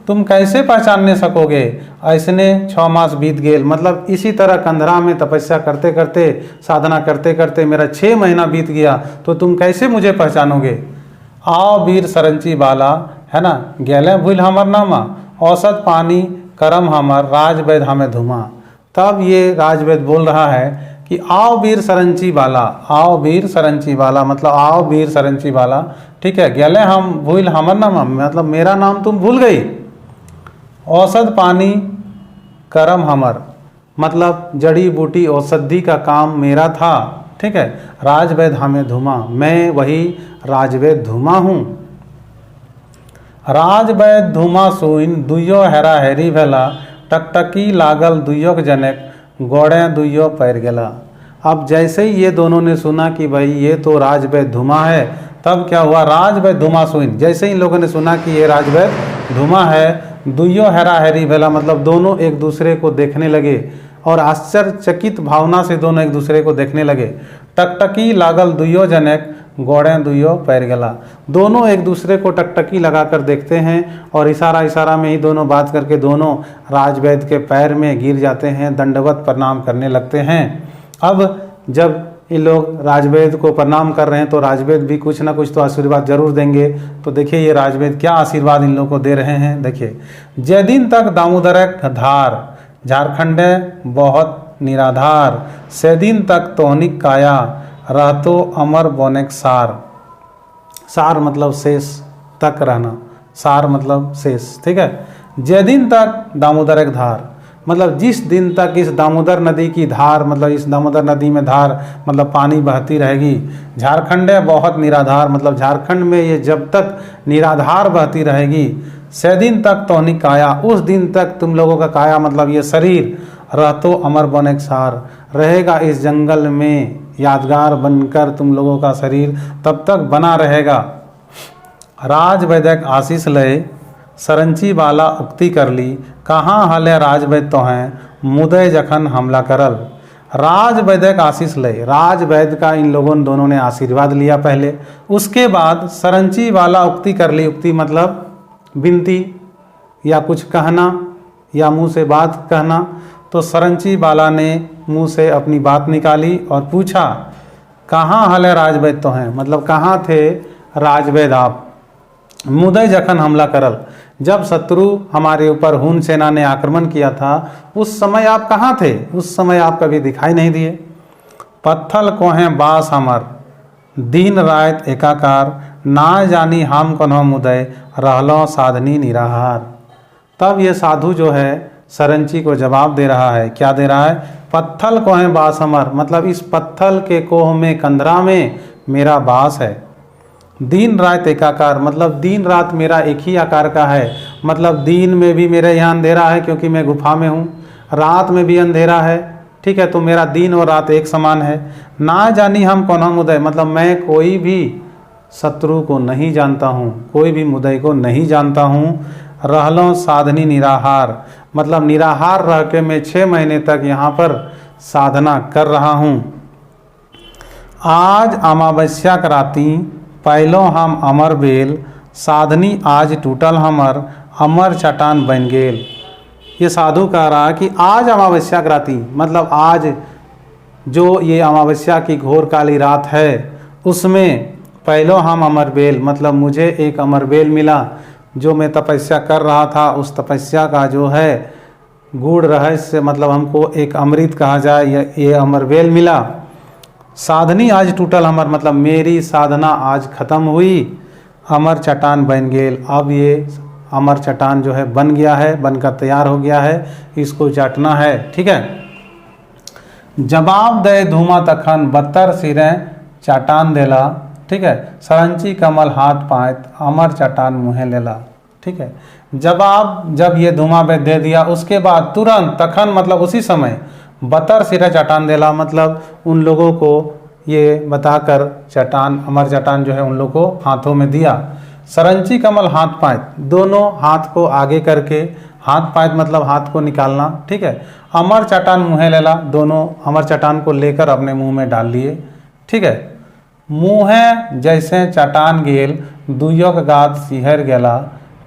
तुम कैसे पहचानने सकोगे। ऐसने 6 मास बीत गेल, मतलब इसी तरह कंधरा में तपस्या करते करते, साधना करते करते मेरा 6 महीना बीत गया, तो तुम कैसे मुझे पहचानोगे। आओ वीर सरंची बाला, है ना, गेले भूल हमर नामा, औसत पानी करम हमर राज वैद हमें धुमा। तब ये राज वैद बोल रहा है कि आओ वीर सरंची बाला, आओ वीर सरंची बाला, मतलब आओ वीर सरंची बाला, ठीक है। गेले हम भूल हमर नामा, मतलब मेरा नाम तुम भूल गई। औसत पानी करम हमर, मतलब जड़ी बूटी औषधि का काम मेरा था। ठीक है, राजवैद हमें धुमा, मैं वही राजवैद धुमा हूँ। राजवैद धुमा सुइन दुइयो हेरा हेरी भेला, टकटकी लागल दुइयोक जनेक, गोड़े दुइयो पैर गेला। अब जैसे ही ये दोनों ने सुना कि भाई ये तो राजवैद धुमा है, तब क्या हुआ, राजवैद धुमा सुइन, जैसे ही इन लोगों ने सुना कि ये राजवैद धुमा है, दुइयो हेरा हेरी भेला, मतलब दोनों एक दूसरे को देखने लगे और आश्चर्यचकित भावना से दोनों एक दूसरे को देखने लगे। टकटकी लागल दुइयो जनेक, गोड़े दुइयो पैर गेला। दोनों एक दूसरे को टकटकी लगाकर देखते हैं और इशारा इशारा में ही दोनों बात करके दोनों राजवैद के पैर में गिर जाते हैं, दंडवत प्रणाम करने लगते हैं। अब जब ये लोग राजवैद को प्रणाम कर रहे हैं तो राजवैद भी कुछ ना कुछ तो आशीर्वाद जरूर देंगे। तो देखिए ये राजवैद क्या आशीर्वाद इन लोगों को दे रहे हैं। देखिए, जे दिन तक दामोदरक धार, झारखंडे बहुत निराधार, से दिन तक तोहनिक काया, रहतो अमर बोनेक सार। सार मतलब शेष, तक रहना, सार मतलब शेष। ठीक है, जे दिन तक दामोदरक धार, मतलब जिस दिन तक इस दामोदर नदी की धार, मतलब इस दामोदर नदी में धार मतलब पानी बहती रहेगी। झारखंडे बहुत निराधार, मतलब झारखंड में ये जब तक निराधार बहती रहेगी। से दिन तक तोहनी काया, उस दिन तक तुम लोगों का काया मतलब ये शरीर, रहतो अमर बनेक सार, रहेगा इस जंगल में यादगार बनकर तुम लोगों का शरीर तब तक बना रहेगा। राजवैदक आशीष लय, सरंची वाला उक्ति कर ली, कहाँ हले राजवैद तो हैं, मुदय जखन हमला करल। राजवैदक आशीष लय, राजवैद का इन लोगों दोनों ने आशीर्वाद लिया पहले, उसके बाद सरंची वाला उक्ति कर ली। उक्ति मतलब विनती या कुछ कहना या मुंह से बात कहना। तो सरंची वाला ने मुंह से अपनी बात निकाली और पूछा, कहाँ हले राजवैद तो हैं, मतलब कहाँ थे राजवैद आप। मुदय जखन हमला करल, जब शत्रु हमारे ऊपर हुन सेना ने आक्रमण किया था उस समय आप कहाँ थे, उस समय आप कभी दिखाई नहीं दिए। पत्थल कोहें बास हमर, दिन रात एकाकार, ना जानी हम कन्हो मुदय, रहलो साधनी निराहार। तब ये साधु जो है सरंची को जवाब दे रहा है। क्या दे रहा है, पत्थल कोहें बास हमर, मतलब इस पत्थल के कोह में, कंदरा में मेरा बास है। दिन रात एकाकार, मतलब दिन रात मेरा एक ही आकार का है, मतलब दिन में भी मेरे यहाँ अंधेरा है क्योंकि मैं गुफा में हूँ, रात में भी अंधेरा है। ठीक है, तो मेरा दिन और रात एक समान है। ना जानी हम कौन मुदय, मतलब मैं कोई भी शत्रु को नहीं जानता हूँ, कोई भी मुदय को नहीं जानता हूँ। रहलो साधनी निराहार, मतलब निराहार रह के मैं 6 महीने तक यहाँ पर साधना कर रहा हूँ। आज अमावस्या कराती, पहलो हम अमर बेल, साधनी आज टूटल हमर, अमर चट्टान बन गेल। ये साधु कह रहा है कि आज अमावस्या कराती, मतलब आज जो ये अमावस्या की घोर काली रात है उसमें पहलो हम अमर बेल, मतलब मुझे एक अमर बेल मिला। जो मैं तपस्या कर रहा था उस तपस्या का जो है गूढ़ रहस्य, मतलब हमको एक अमृत कहा जाए, ये अमर बेल मिला। साधनी आज टूटल हमर, मतलब मेरी साधना आज खत्म हुई। अमर चट्टान बन गेल, अब ये अमर चट्टान जो है बन गया है, बनकर तैयार हो गया है, इसको चाटना है। ठीक है, जवाब दे धूमा तखन, बत्तर सिरे चट्टान देला। ठीक है, सरंची कमल हाथ पाएत, अमर चट्टान मुँहे लेला। ठीक है, जवाब जब ये धूमा पे दे दिया उसके बाद तुरंत, तखन मतलब उसी समय, बतर सिरा चट्टान देला, मतलब उन लोगों को ये बताकर चट्टान, अमर चट्टान जो है उन लोगों को हाथों में दिया। सरंची कमल हाथ पाएत, दोनों हाथ को आगे करके, हाथ पाएत मतलब हाथ को निकालना। ठीक है, अमर चट्टान मुँहे लेला, दोनों अमर चट्टान को लेकर अपने मुंह में डाल लिए। ठीक है, मुँहे जैसे चट्टान गेल, दुइयोक गात सिहर गेला,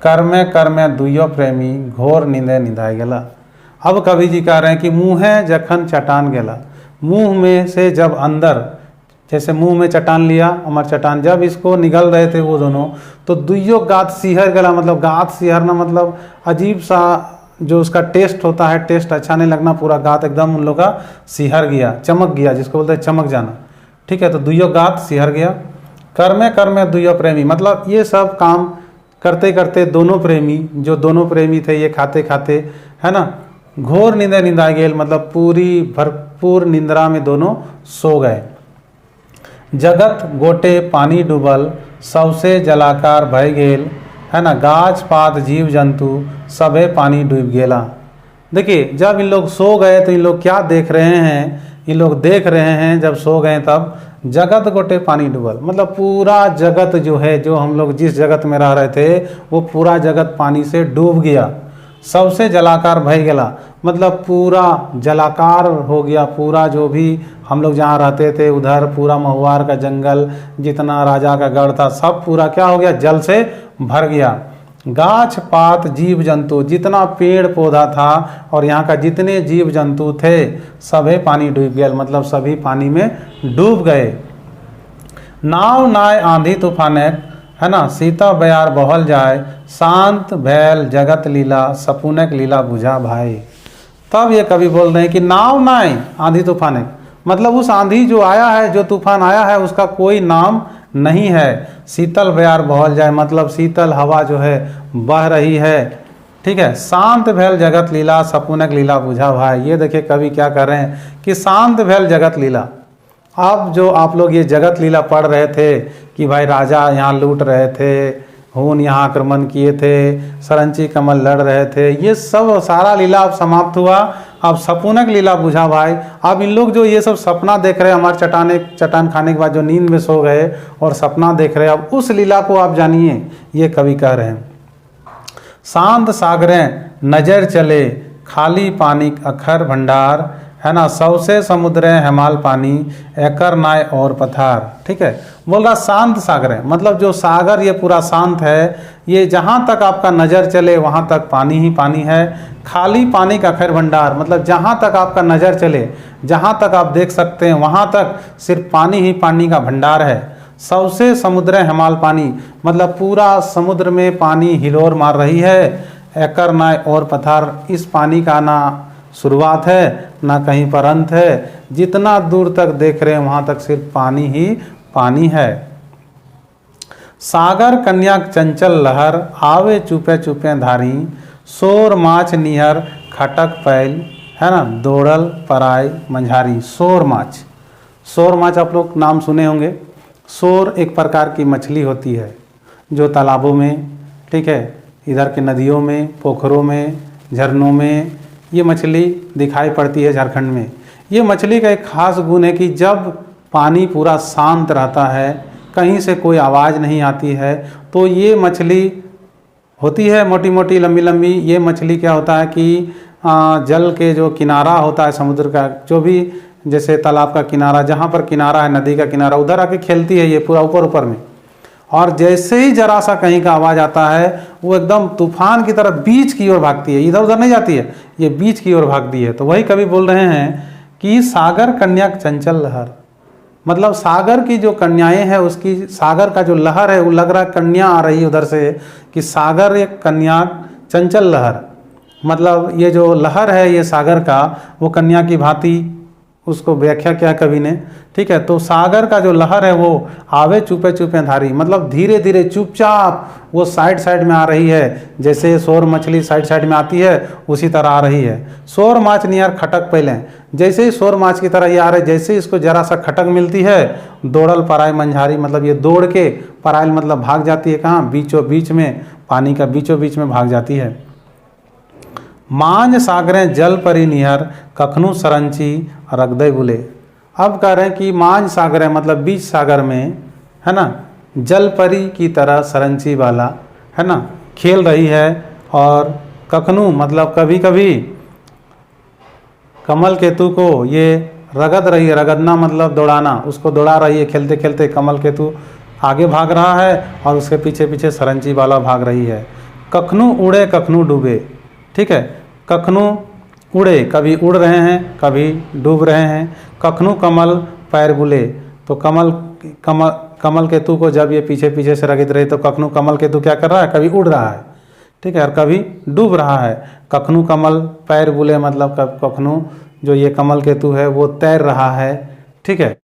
कर्मे कर्मे दुइयो प्रेमी, घोर नींदे निधाय गेला। अब कवि जी कह रहे हैं कि मुँहे जखन चट्टान गेला, मुंह में से जब अंदर, जैसे मुंह में चट्टान लिया अमर चट्टान, जब इसको निगल रहे थे वो दोनों, तो दुइयो गात सिहर गला, मतलब गात सिहरना मतलब अजीब सा जो उसका टेस्ट होता है, टेस्ट अच्छा नहीं लगना, पूरा गात एकदम उन लोग का सिहर गया, चमक गया, जिसको बोलते हैं चमक जाना। ठीक है, तो दुइयो गात सिहर गया। कर्मे कर्मे दुइयो प्रेमी, मतलब ये सब काम करते करते दोनों प्रेमी, जो दोनों प्रेमी थे, ये खाते खाते है ना, घोर नींदे निंदा गेल मतलब पूरी भरपूर निंद्रा में दोनों सो गए। जगत गोटे पानी डूबल सबसे जलाकार भय गेल, है ना, गाछ पात जीव जंतु सभे पानी डूब गेला। देखिए जब इन लोग सो गए तो इन लोग क्या देख रहे हैं, इन लोग देख रहे हैं जब सो गए तब जगत गोटे पानी डूबल मतलब पूरा जगत जो है, जो हम लोग जिस जगत में रह रहे थे वो पूरा जगत पानी से डूब गया। सबसे जलाकार भय गेला मतलब पूरा जलाकार हो गया, पूरा जो भी हम लोग जहाँ रहते थे उधर पूरा महुआर का जंगल जितना राजा का गढ़ था सब पूरा क्या हो गया, जल से भर गया। गाछ पात जीव जंतु जितना पेड़ पौधा था और यहाँ का जितने जीव जंतु थे सभी पानी डूब गए मतलब सभी पानी में डूब गए। नाव नाय आंधी तूफाने, है ना, सीता बयार बहल जाए, शांत भैल जगत लीला सपुनक लीला बुझा भाई। तब ये कवि बोल रहे हैं कि नाव नाय आंधी तूफाने मतलब उस आंधी जो आया है, जो तूफान आया है उसका कोई नाम नहीं है। शीतल बयार बहल जाए मतलब शीतल हवा जो है बह रही है, ठीक है। शांत भैल जगत लीला सपुनक लीला बुझा भाई। ये देखिए कवि क्या कर रहे हैं कि शांत भैल जगत लीला। अब जो आप लोग ये जगत लीला पढ़ रहे थे कि भाई राजा यहाँ लूट रहे थे, हून यहाँ आक्रमण किए थे, सरंची कमल लड़ रहे थे, ये सब सारा लीला अब समाप्त हुआ। अब सपुनक लीला बुझा भाई। अब इन लोग जो ये सब सपना देख रहे हैं, हमारे चटान खाने के बाद जो नींद में सो गए और सपना देख रहे हैं, अब उस लीला को आप जानिए, ये कवि कह रहे हैं। शांत सागरें नजर चले खाली पानी अखर भंडार, है ना, सबसे समुद्र हेमाल पानी एकर नाय और पथार, ठीक है। बोल रहा शांत सागर है मतलब जो सागर ये पूरा शांत है, ये जहाँ तक आपका नज़र चले वहाँ तक पानी ही पानी है। खाली पानी का अखर भंडार मतलब जहाँ तक आपका नज़र चले, जहाँ तक आप देख सकते हैं वहाँ तक सिर्फ पानी ही पानी का भंडार है। सबसे समुद्र हेमाल पानी मतलब पूरा समुद्र में पानी हिलोर मार रही है। एकर नाय और पथार, इस पानी का ना शुरुआत है ना कहीं पर अंत है, जितना दूर तक देख रहे हैं वहाँ तक सिर्फ पानी ही पानी है। सागर कन्या चंचल लहर आवे चुपे चुपे धारी, शोर माछ निहर खटक पैल, है ना, दौड़ल पराय मंझारी। शोर माछ आप लोग नाम सुने होंगे। शोर एक प्रकार की मछली होती है जो तालाबों में, ठीक है, इधर के नदियों में, पोखरों में, झरनों में ये मछली दिखाई पड़ती है झारखंड में। ये मछली का एक खास गुण है कि जब पानी पूरा शांत रहता है, कहीं से कोई आवाज़ नहीं आती है, तो ये मछली होती है मोटी मोटी लंबी लंबी। ये मछली क्या होता है कि जल के जो किनारा होता है समुद्र का, जो भी जैसे तालाब का किनारा, जहाँ पर किनारा है नदी का किनारा, उधर आके खेलती है ये पूरा ऊपर में। और जैसे ही जरा सा कहीं का आवाज़ आता है वो एकदम तूफान की तरह बीच की ओर भागती है, इधर उधर नहीं जाती है, ये बीच की ओर भागती है। तो वही कवि बोल रहे हैं कि सागर कन्या चंचल लहर मतलब सागर की जो कन्याएं हैं उसकी, सागर का जो लहर है वो लग रहा है कन्या आ रही है उधर से, कि सागर एक कन्या चंचल लहर मतलब ये जो लहर है ये सागर का वो कन्या की भांति उसको व्याख्या किया कवि ने, ठीक है। तो सागर का जो लहर है वो आवे चुपे चुपे धारी मतलब धीरे धीरे चुपचाप वो साइड में आ रही है, जैसे शोर मछली साइड में आती है उसी तरह आ रही है। शोर माछ नियर खटक पहले, जैसे ही शोर माछ की तरह ये आ रहे, जैसे इसको जरा सा खटक मिलती है, दौड़ल पराय मंझारी मतलब ये दौड़ के, परायल मतलब भाग जाती है कहाँ, बीचों बीच में, पानी का बीचों बीच में भाग जाती है। मांझ सागरें जल परी निहर कखनू सरंची रगदय बुले। अब कह रहे हैं कि मांझ सागरें मतलब बीच सागर में, है ना, जल परी की तरह सरंची वाला, है ना, खेल रही है। और कखनू मतलब कभी कभी कमल केतु को ये रगद रही है, रगदना मतलब दौड़ाना, उसको दौड़ा रही है। खेलते खेलते कमल केतु आगे भाग रहा है और उसके पीछे पीछे सरंची वाला भाग रही है। कखनू उड़े कखनू डूबे, ठीक है, कखनू उड़े कभी उड़ रहे हैं कभी डूब रहे हैं। कखनू कमल पैर बुले, तो कमल केतु को जब ये पीछे पीछे से रगड़ रहे तो कखनू कमल केतु क्या कर रहा है, कभी उड़ रहा है, ठीक है, और कभी डूब रहा है। कखनू कमल पैर बुले मतलब कखनू जो ये कमल केतु है वो तैर रहा है, ठीक है।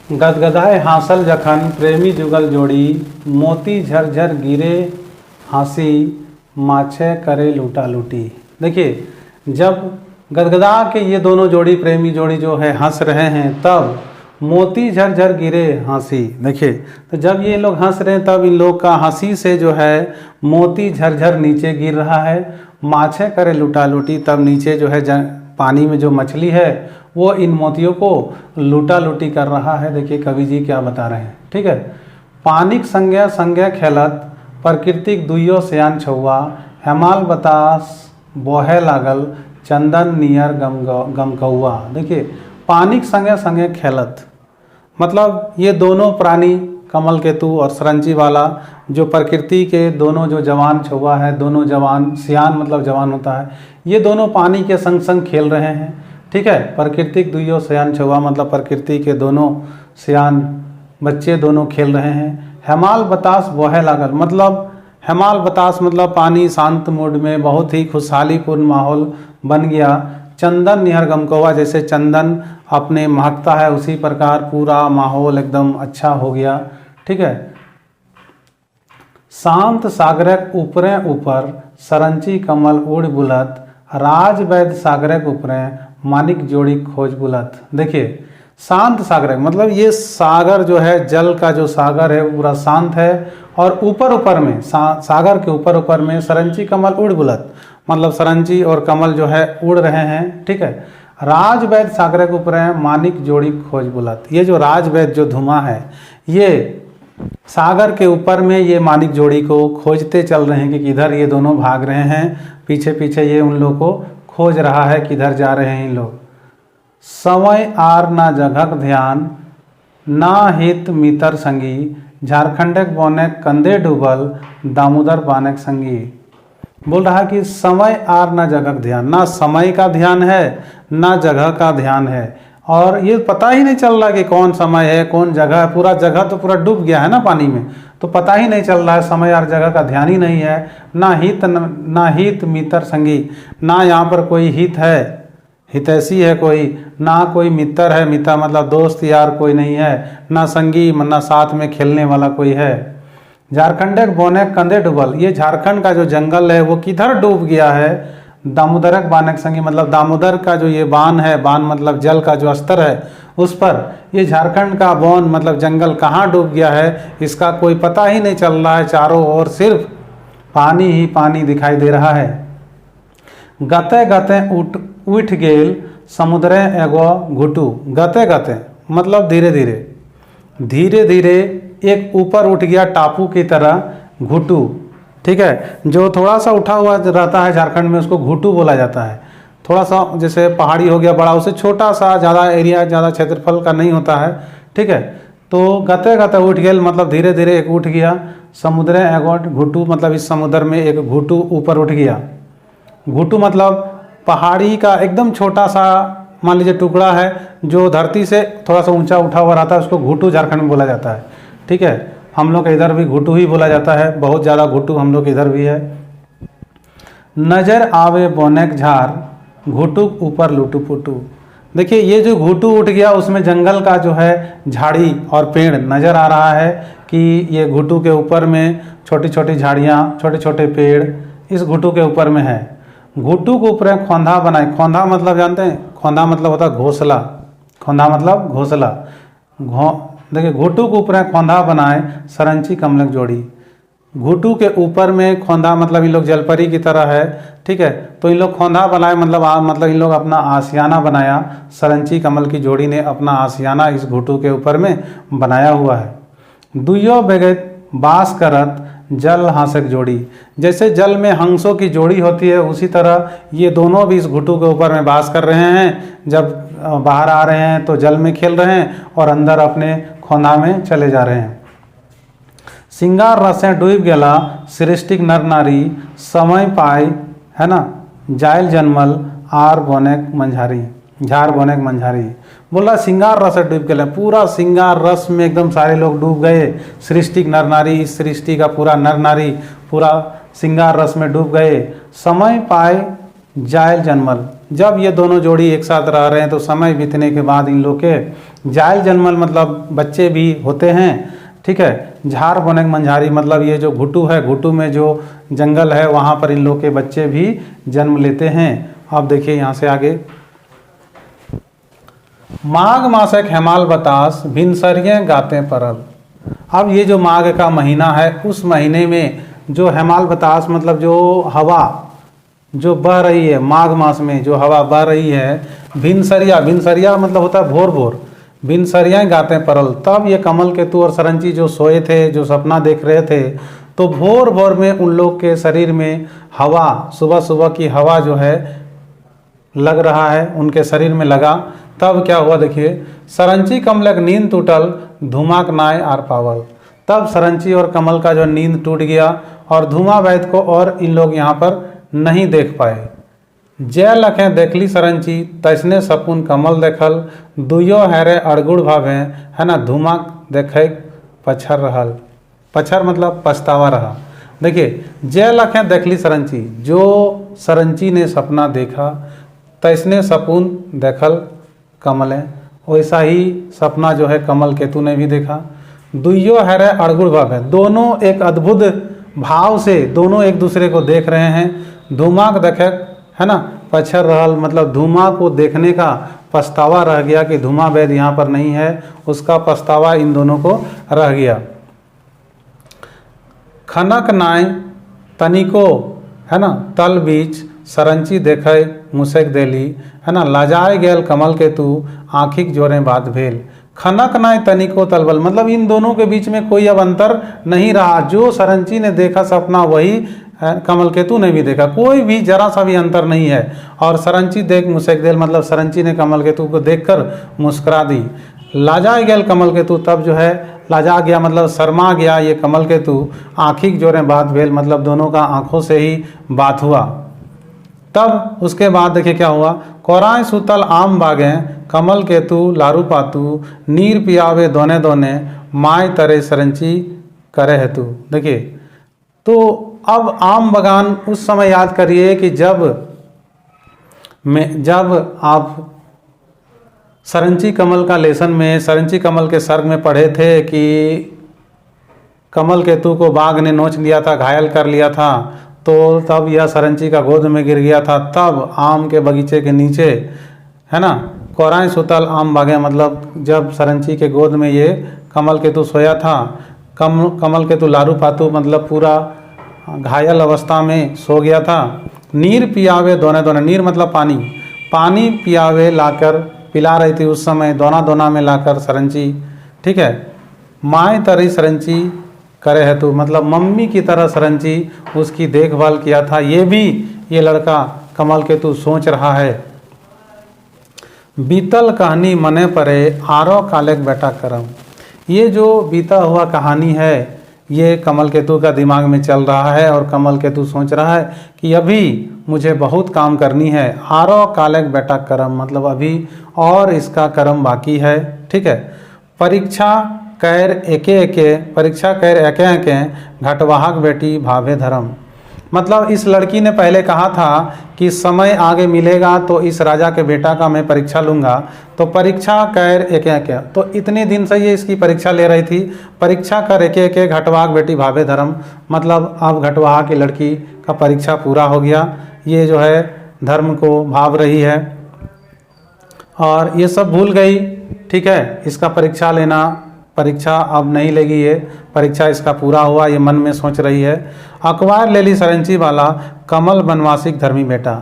गदगदाए हांसल जखन प्रेमी जुगल जोड़ी, मोती झरझर गिरे हंसी माछे करे लूटा लूटी। देखिए जब गदगदा के ये दोनों जोड़ी प्रेमी जोड़ी जो है हंस रहे हैं तब मोती झरझर गिरे हंसी। देखिए, तो जब ये लोग हंस रहे हैं तब इन लोग का हंसी से जो है मोती झरझर नीचे गिर रहा है। माछे करे लुटा लुटी, तब नीचे जो है पानी में जो मछली है वो इन मोतियों को लूटा लूटी कर रहा है। देखिए कवि जी क्या बता रहे हैं, ठीक है। पानिक संज्ञा संज्ञा खेलत, प्रकृतिक दुइयो सयान छौआ, हेमाल बतास बोहे लागल, चंदन नियर गमकौआ। देखिए, पानिक संगे संगे खेलत मतलब ये दोनों प्राणी कमल केतु और सरंची वाला जो प्रकृति के दोनों जो जवान छुआ है, दोनों जवान, सियान मतलब जवान होता है, ये दोनों पानी के संग संग खेल रहे हैं, ठीक है। प्रकृतिक दुइयो सयान छुआ मतलब प्रकृति के दोनों सियान बच्चे दोनों खेल रहे हैं। हेमाल बतास बोहे लागल मतलब हेमाल बतास मतलब पानी शांत मूड में बहुत ही खुशहालीपूर्ण माहौल बन गया। चंदन निहर गमकौआ जैसे चंदन अपने महकता है उसी प्रकार पूरा माहौल एकदम अच्छा हो गया, ठीक है। शांत सागरक ऊपरे ऊपर सरंची कमल उड़ बुलत, राज वैद सागरक ऊपरे मानिक जोड़ी खोज बुलत। देखिए, शांत सागरक मतलब ये सागर जो है, जल का जो सागर है पूरा शांत है और ऊपर ऊपर में सागर के ऊपर ऊपर में सरंची कमल उड़ बुलत मतलब सरंची और कमल जो है उड़ रहे हैं, ठीक है। राज वैद सागर के ऊपर है, मानिक जोड़ी खोज बुलत। ये जो राज वैद जो धुआं है ये सागर के ऊपर में ये मानिक जोड़ी को खोजते चल रहे हैं कि किधर ये दोनों भाग रहे हैं, पीछे पीछे ये उन लोग को खोज रहा है किधर जा रहे हैं इन लोग। समय आर ना जगह ध्यान, ना हित मितर संगी, झारखंडक बोने कंधे डूबल, दामोदर बानक संगी। बोल रहा कि समय आर ना जगह ध्यान, ना समय का ध्यान है ना जगह का ध्यान है, और ये पता ही नहीं चल रहा कि कौन समय है कौन जगह है। पूरा जगह तो पूरा डूब गया है ना पानी में, तो पता ही नहीं चल रहा है, समय और जगह का ध्यान ही नहीं है। ना हित मित्र संगी, ना यहाँ पर कोई हित है, हितैषी है कोई, ना कोई मित्र है, मित्र मतलब दोस्त यार कोई नहीं है, ना संगी ना साथ में खेलने वाला कोई है। झारखंडक बोने कंधे डूबल, ये झारखंड का जो जंगल है वो किधर डूब गया है। दामोदरक बानक संगी मतलब दामोदर का जो ये बान है, बान मतलब जल का जो स्तर है उस पर ये झारखंड का वन मतलब जंगल कहाँ डूब गया है इसका कोई पता ही नहीं चल रहा है। चारों ओर सिर्फ पानी ही पानी दिखाई दे रहा है। गते गते उठ गेल समुद्रे एगो घुटू, गते गते मतलब धीरे धीरे, धीरे धीरे एक ऊपर उठ गया टापू की तरह घुटू, ठीक है। जो थोड़ा सा उठा हुआ रहता है झारखंड में उसको घुटू बोला जाता है। थोड़ा सा जैसे पहाड़ी हो गया बड़ा, उसे छोटा सा, ज़्यादा एरिया ज़्यादा क्षेत्रफल का नहीं होता है, ठीक है। तो गते गते उठ गेल मतलब धीरे धीरे एक उठ गया, समुद्र एगो घुटू मतलब इस समुद्र में एक घुटू ऊपर उठ गया। घुटू मतलब पहाड़ी का एकदम छोटा सा मान लीजिए टुकड़ा है जो धरती से थोड़ा सा ऊंचा उठा हुआ रहता है, उसको घुटू झारखंड में बोला जाता है, ठीक है। हम लोग इधर भी घुटू ही बोला जाता है, बहुत ज़्यादा घुटू हम लोग इधर भी है। नजर आवे बोनेक झार, घुटू ऊपर लुटू पुटू। देखिए, ये जो घुटू उठ गया उसमें जंगल का जो है झाड़ी और पेड़ नज़र आ रहा है कि ये घुटू के ऊपर में छोटी छोटी झाड़ियाँ, छोटे छोटे पेड़ इस घुटू के ऊपर में है। घुटू के ऊपर खोंधा बनाए, खोंधा मतलब जानते हैं, खोंधा मतलब होता है घोंसला, खोंधा मतलब घोंसला। देखिए, घुटू के ऊपर खोंधा बनाए सरंची कमलक जोड़ी। घुटू के ऊपर में खोंधा मतलब इन लोग जलपरी की तरह है, ठीक है। तो इन लोग खोंधा बनाए मतलब इन लोग अपना आशियाना बनाया, सरंची कमल की जोड़ी ने अपना आशियाना इस घुटू के ऊपर में बनाया हुआ है। दुइयो बेगत बास करत जल हंसक जोड़ी, जैसे जल में हंसों की जोड़ी होती है उसी तरह ये दोनों भी इस घुटू के ऊपर में बास कर रहे हैं। जब बाहर आ रहे हैं तो जल में खेल रहे हैं और अंदर अपने खोंधा में चले जा रहे हैं। सिंगार रसें डूब गेला सृष्टिक नर नारी, समय पाए है ना जायल जन्मल आर बोनेक मंझारी, झार बोनेक मंझारी। बोला सिंगार रस डूब गए, पूरा सिंगार रस में एकदम सारे लोग डूब गए। सृष्टि नर नारी, इस सृष्टि का पूरा नर नारी पूरा सिंगार रस में डूब गए। समय पाए जायल जन्मल, जब ये दोनों जोड़ी एक साथ रह रहे हैं तो समय बीतने के बाद इन लोग के जायल जन्मल मतलब बच्चे भी होते हैं, ठीक है। झार बोनेक मंझारी मतलब ये जो घुटू है, घुटू में जो जंगल है वहाँ पर इन लोग के बच्चे भी जन्म लेते हैं। अब देखिए यहाँ से आगे, माघ मासक हेमाल बतास भिनसरिये गाते परल। अब ये जो माघ का महीना है, उस महीने में जो हेमाल बतास मतलब जो हवा जो बह रही है, माघ मास में जो हवा बह रही है, भिनसरिया, भिनसरिया मतलब होता है भोर भोर, भिनसरियाँ गाते परल। तब ये कमल केतु और सरंची जो सोए थे, जो सपना देख रहे थे, तो भोर भोर में उन लोग के शरीर में हवा, सुबह सुबह की हवा जो है लग रहा है, उनके शरीर में लगा। तब क्या हुआ देखिए, सरंची कमलक नींद टूटल धुमाक नाय आर पावल। तब सरंची और कमल का जो नींद टूट गया और धुमा वैद को और इन लोग यहाँ पर नहीं देख पाए। जय लखें देखली सरंची तैसने सपुन कमल देखल, दुयो हैरे अड़गुड़ भावे, है ना, धुमाक देखे पछर रहल। पछर मतलब पछतावा रहा। देखिए, जय लखें देखली सरंची, जो सरंची ने सपना देखा, तैसने सपुन देखल कमलें, वैसा ही सपना जो है कमल केतु ने भी देखा। दुइयो हैरे अड़गुड़ भाव है, दोनों एक अद्भुत भाव से दोनों एक दूसरे को देख रहे हैं। धुमाक देखे, है ना, पछर रहल मतलब धुमा को देखने का पछतावा रह गया कि धुमा वैद यहाँ पर नहीं है, उसका पछतावा इन दोनों को रह गया। खनक नाय तनिको, है ना, तल बीच सरंची देखे मुसेक देली, है ना, लाजाए गेल कमल केतु आँखिक जोरे बात भेल। खनक नाय तनिको तलबल मतलब इन दोनों के बीच में कोई अब अंतर नहीं रहा। जो सरंची ने देखा सपना वही कमल केतु ने भी देखा, कोई भी जरा सा भी अंतर नहीं है। और सरंची देख मुसेक देल मतलब सरंची ने कमल केतु को देखकर मुस्कुरा दी। लाजा गेल कमल केतु, तब जो है लाजा गया मतलब शर्मा गया ये कमल केतु। आँखिक जोरे बात भेल मतलब दोनों का आँखों से ही बात हुआ। तब उसके बाद देखिए क्या हुआ, कोराय सुतल आम बागे कमल केतु लारू पातू, नीर पियावे दोने दोने, माय तरे सरंची करे हेतु। देखिए, तो अब आम बगान उस समय याद करिए कि जब आप सरंची कमल का लेसन में, सरंची कमल के सर्ग में पढ़े थे कि कमल केतु को बाघ ने नोच लिया था, घायल कर लिया था, तो तब यह सरंची का गोद में गिर गया था। तब आम के बगीचे के नीचे, है ना, कोराय सुतल आम बागे मतलब जब सरंची के गोद में ये कमल केतु सोया था। कमल केतु लारू पातू मतलब पूरा घायल अवस्था में सो गया था। नीर पियावे दोने दोने, नीर मतलब पानी, पानी पियावे लाकर पिला रही थी उस समय, दोना दोना में लाकर सरंची, ठीक है। माय तरी सरंची करे हेतु मतलब मम्मी की तरह सरंची उसकी देखभाल किया था। ये भी ये लड़का कमल केतु सोच रहा है। बीतल कहानी मने परे आरो कालेक बेटा करम। ये जो बीता हुआ कहानी है ये कमल केतु का दिमाग में चल रहा है और कमल केतु सोच रहा है कि अभी मुझे बहुत काम करनी है। आरो कालेक बेटा करम मतलब अभी और इसका कर्म बाकी है, ठीक है। परीक्षा कैर एके एके, परीक्षा कैर एके एके घटवाहक बेटी भावे धर्म मतलब इस लड़की ने पहले कहा था कि समय आगे मिलेगा तो इस राजा के बेटा का मैं परीक्षा लूँगा, तो परीक्षा कैर एके एके, तो इतने दिन से ये इसकी परीक्षा ले रही थी। परीक्षा कर एके एके घटवाहक बेटी भावे धर्म मतलब अब घटवाहा की लड़की का परीक्षा पूरा हो गया, ये जो है धर्म को भाव रही है और ये सब भूल गई, ठीक है। इसका परीक्षा लेना, परीक्षा अब नहीं लेगी, ये परीक्षा इसका पूरा हुआ, ये मन में सोच रही है। अखबार ले ली सरंची वाला कमल बनवासी धर्मी बेटा,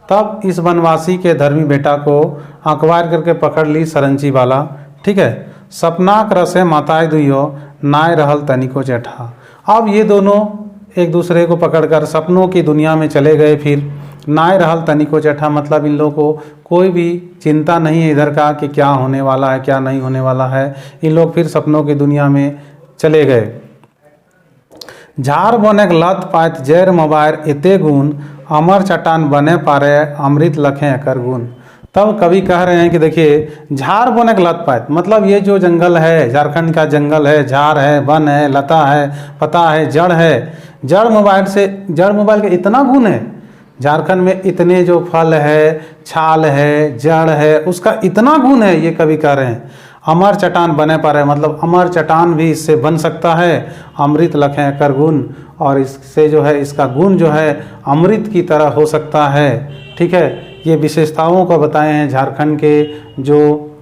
तब इस बनवासी के धर्मी बेटा को अखबार करके पकड़ ली सरंची वाला, ठीक है। सपनाक रसे माताएं दुइयो नाय रहल तनिको जेठा। अब ये दोनों एक दूसरे को पकड़कर सपनों की दुनिया में चले गए। फिर नाय रहल तनिको जेठा मतलब इन लोगों को कोई भी चिंता नहीं है इधर का कि क्या होने वाला है क्या नहीं होने वाला है। इन लोग फिर सपनों की दुनिया में चले गए। झार बने लत पात जैर मोबाइल एते गुण, अमर चट्टान बने पारे अमृत लखें एकर गुण। तब कवि कह रहे हैं कि देखिए, झार बन एक लत पात मतलब ये जो जंगल है, झारखंड का जंगल है, झार है, वन है, लता है, पता है, जड़ है। जड़ मोबाइल के इतना गुण है, झारखंड में इतने जो फल है, छाल है, जड़ है, उसका इतना गुण है, ये कवि कह रहे हैं। अमर चट्टान बने पर है मतलब अमर चट्टान भी इससे बन सकता है। अमृत लखें कर गुण और इससे जो है इसका गुण जो है अमृत की तरह हो सकता है, ठीक है। ये विशेषताओं को बताए हैं। झारखंड के जो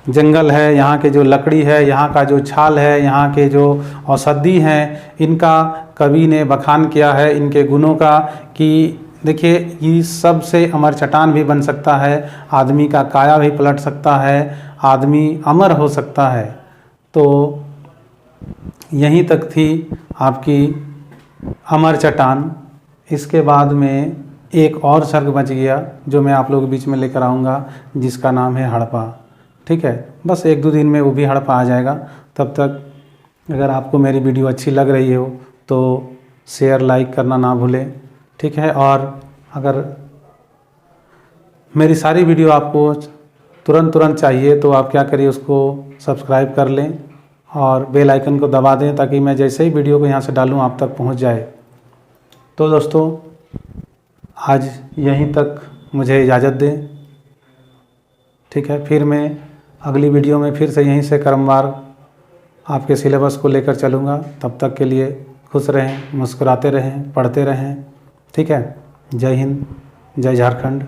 जंगल है, यहाँ के जो लकड़ी है, यहाँ का जो छाल है, यहाँ के जो औषधि हैं, इनका कवि ने बखान किया है इनके गुणों का कि देखिए इस सब से अमर चट्टान भी बन सकता है, आदमी का काया भी पलट सकता है, आदमी अमर हो सकता है। तो यहीं तक थी आपकी अमर चट्टान। इसके बाद में एक और सर्ग बच गया जो मैं आप लोगों के बीच में लेकर आऊँगा, जिसका नाम है हड़प्पा। ठीक है, बस 1-2 दिन में वो भी हड़प्पा आ जाएगा। तब तक अगर आपको मेरी वीडियो अच्छी लग रही हो तो शेयर लाइक करना ना भूलें। ठीक है, और अगर मेरी सारी वीडियो आपको तुरंत चाहिए तो आप क्या करिए, उसको सब्सक्राइब कर लें और बेल आइकन को दबा दें ताकि मैं जैसे ही वीडियो को यहाँ से डालूँ आप तक पहुँच जाए। तो दोस्तों आज यहीं तक मुझे इजाज़त दें। ठीक है, फिर मैं अगली वीडियो में फिर से यहीं से क्रमवार आपके सिलेबस को लेकर चलूँगा। तब तक के लिए खुश रहें, मुस्कुराते रहें, पढ़ते रहें। ठीक है, जय हिंद, जय झारखंड।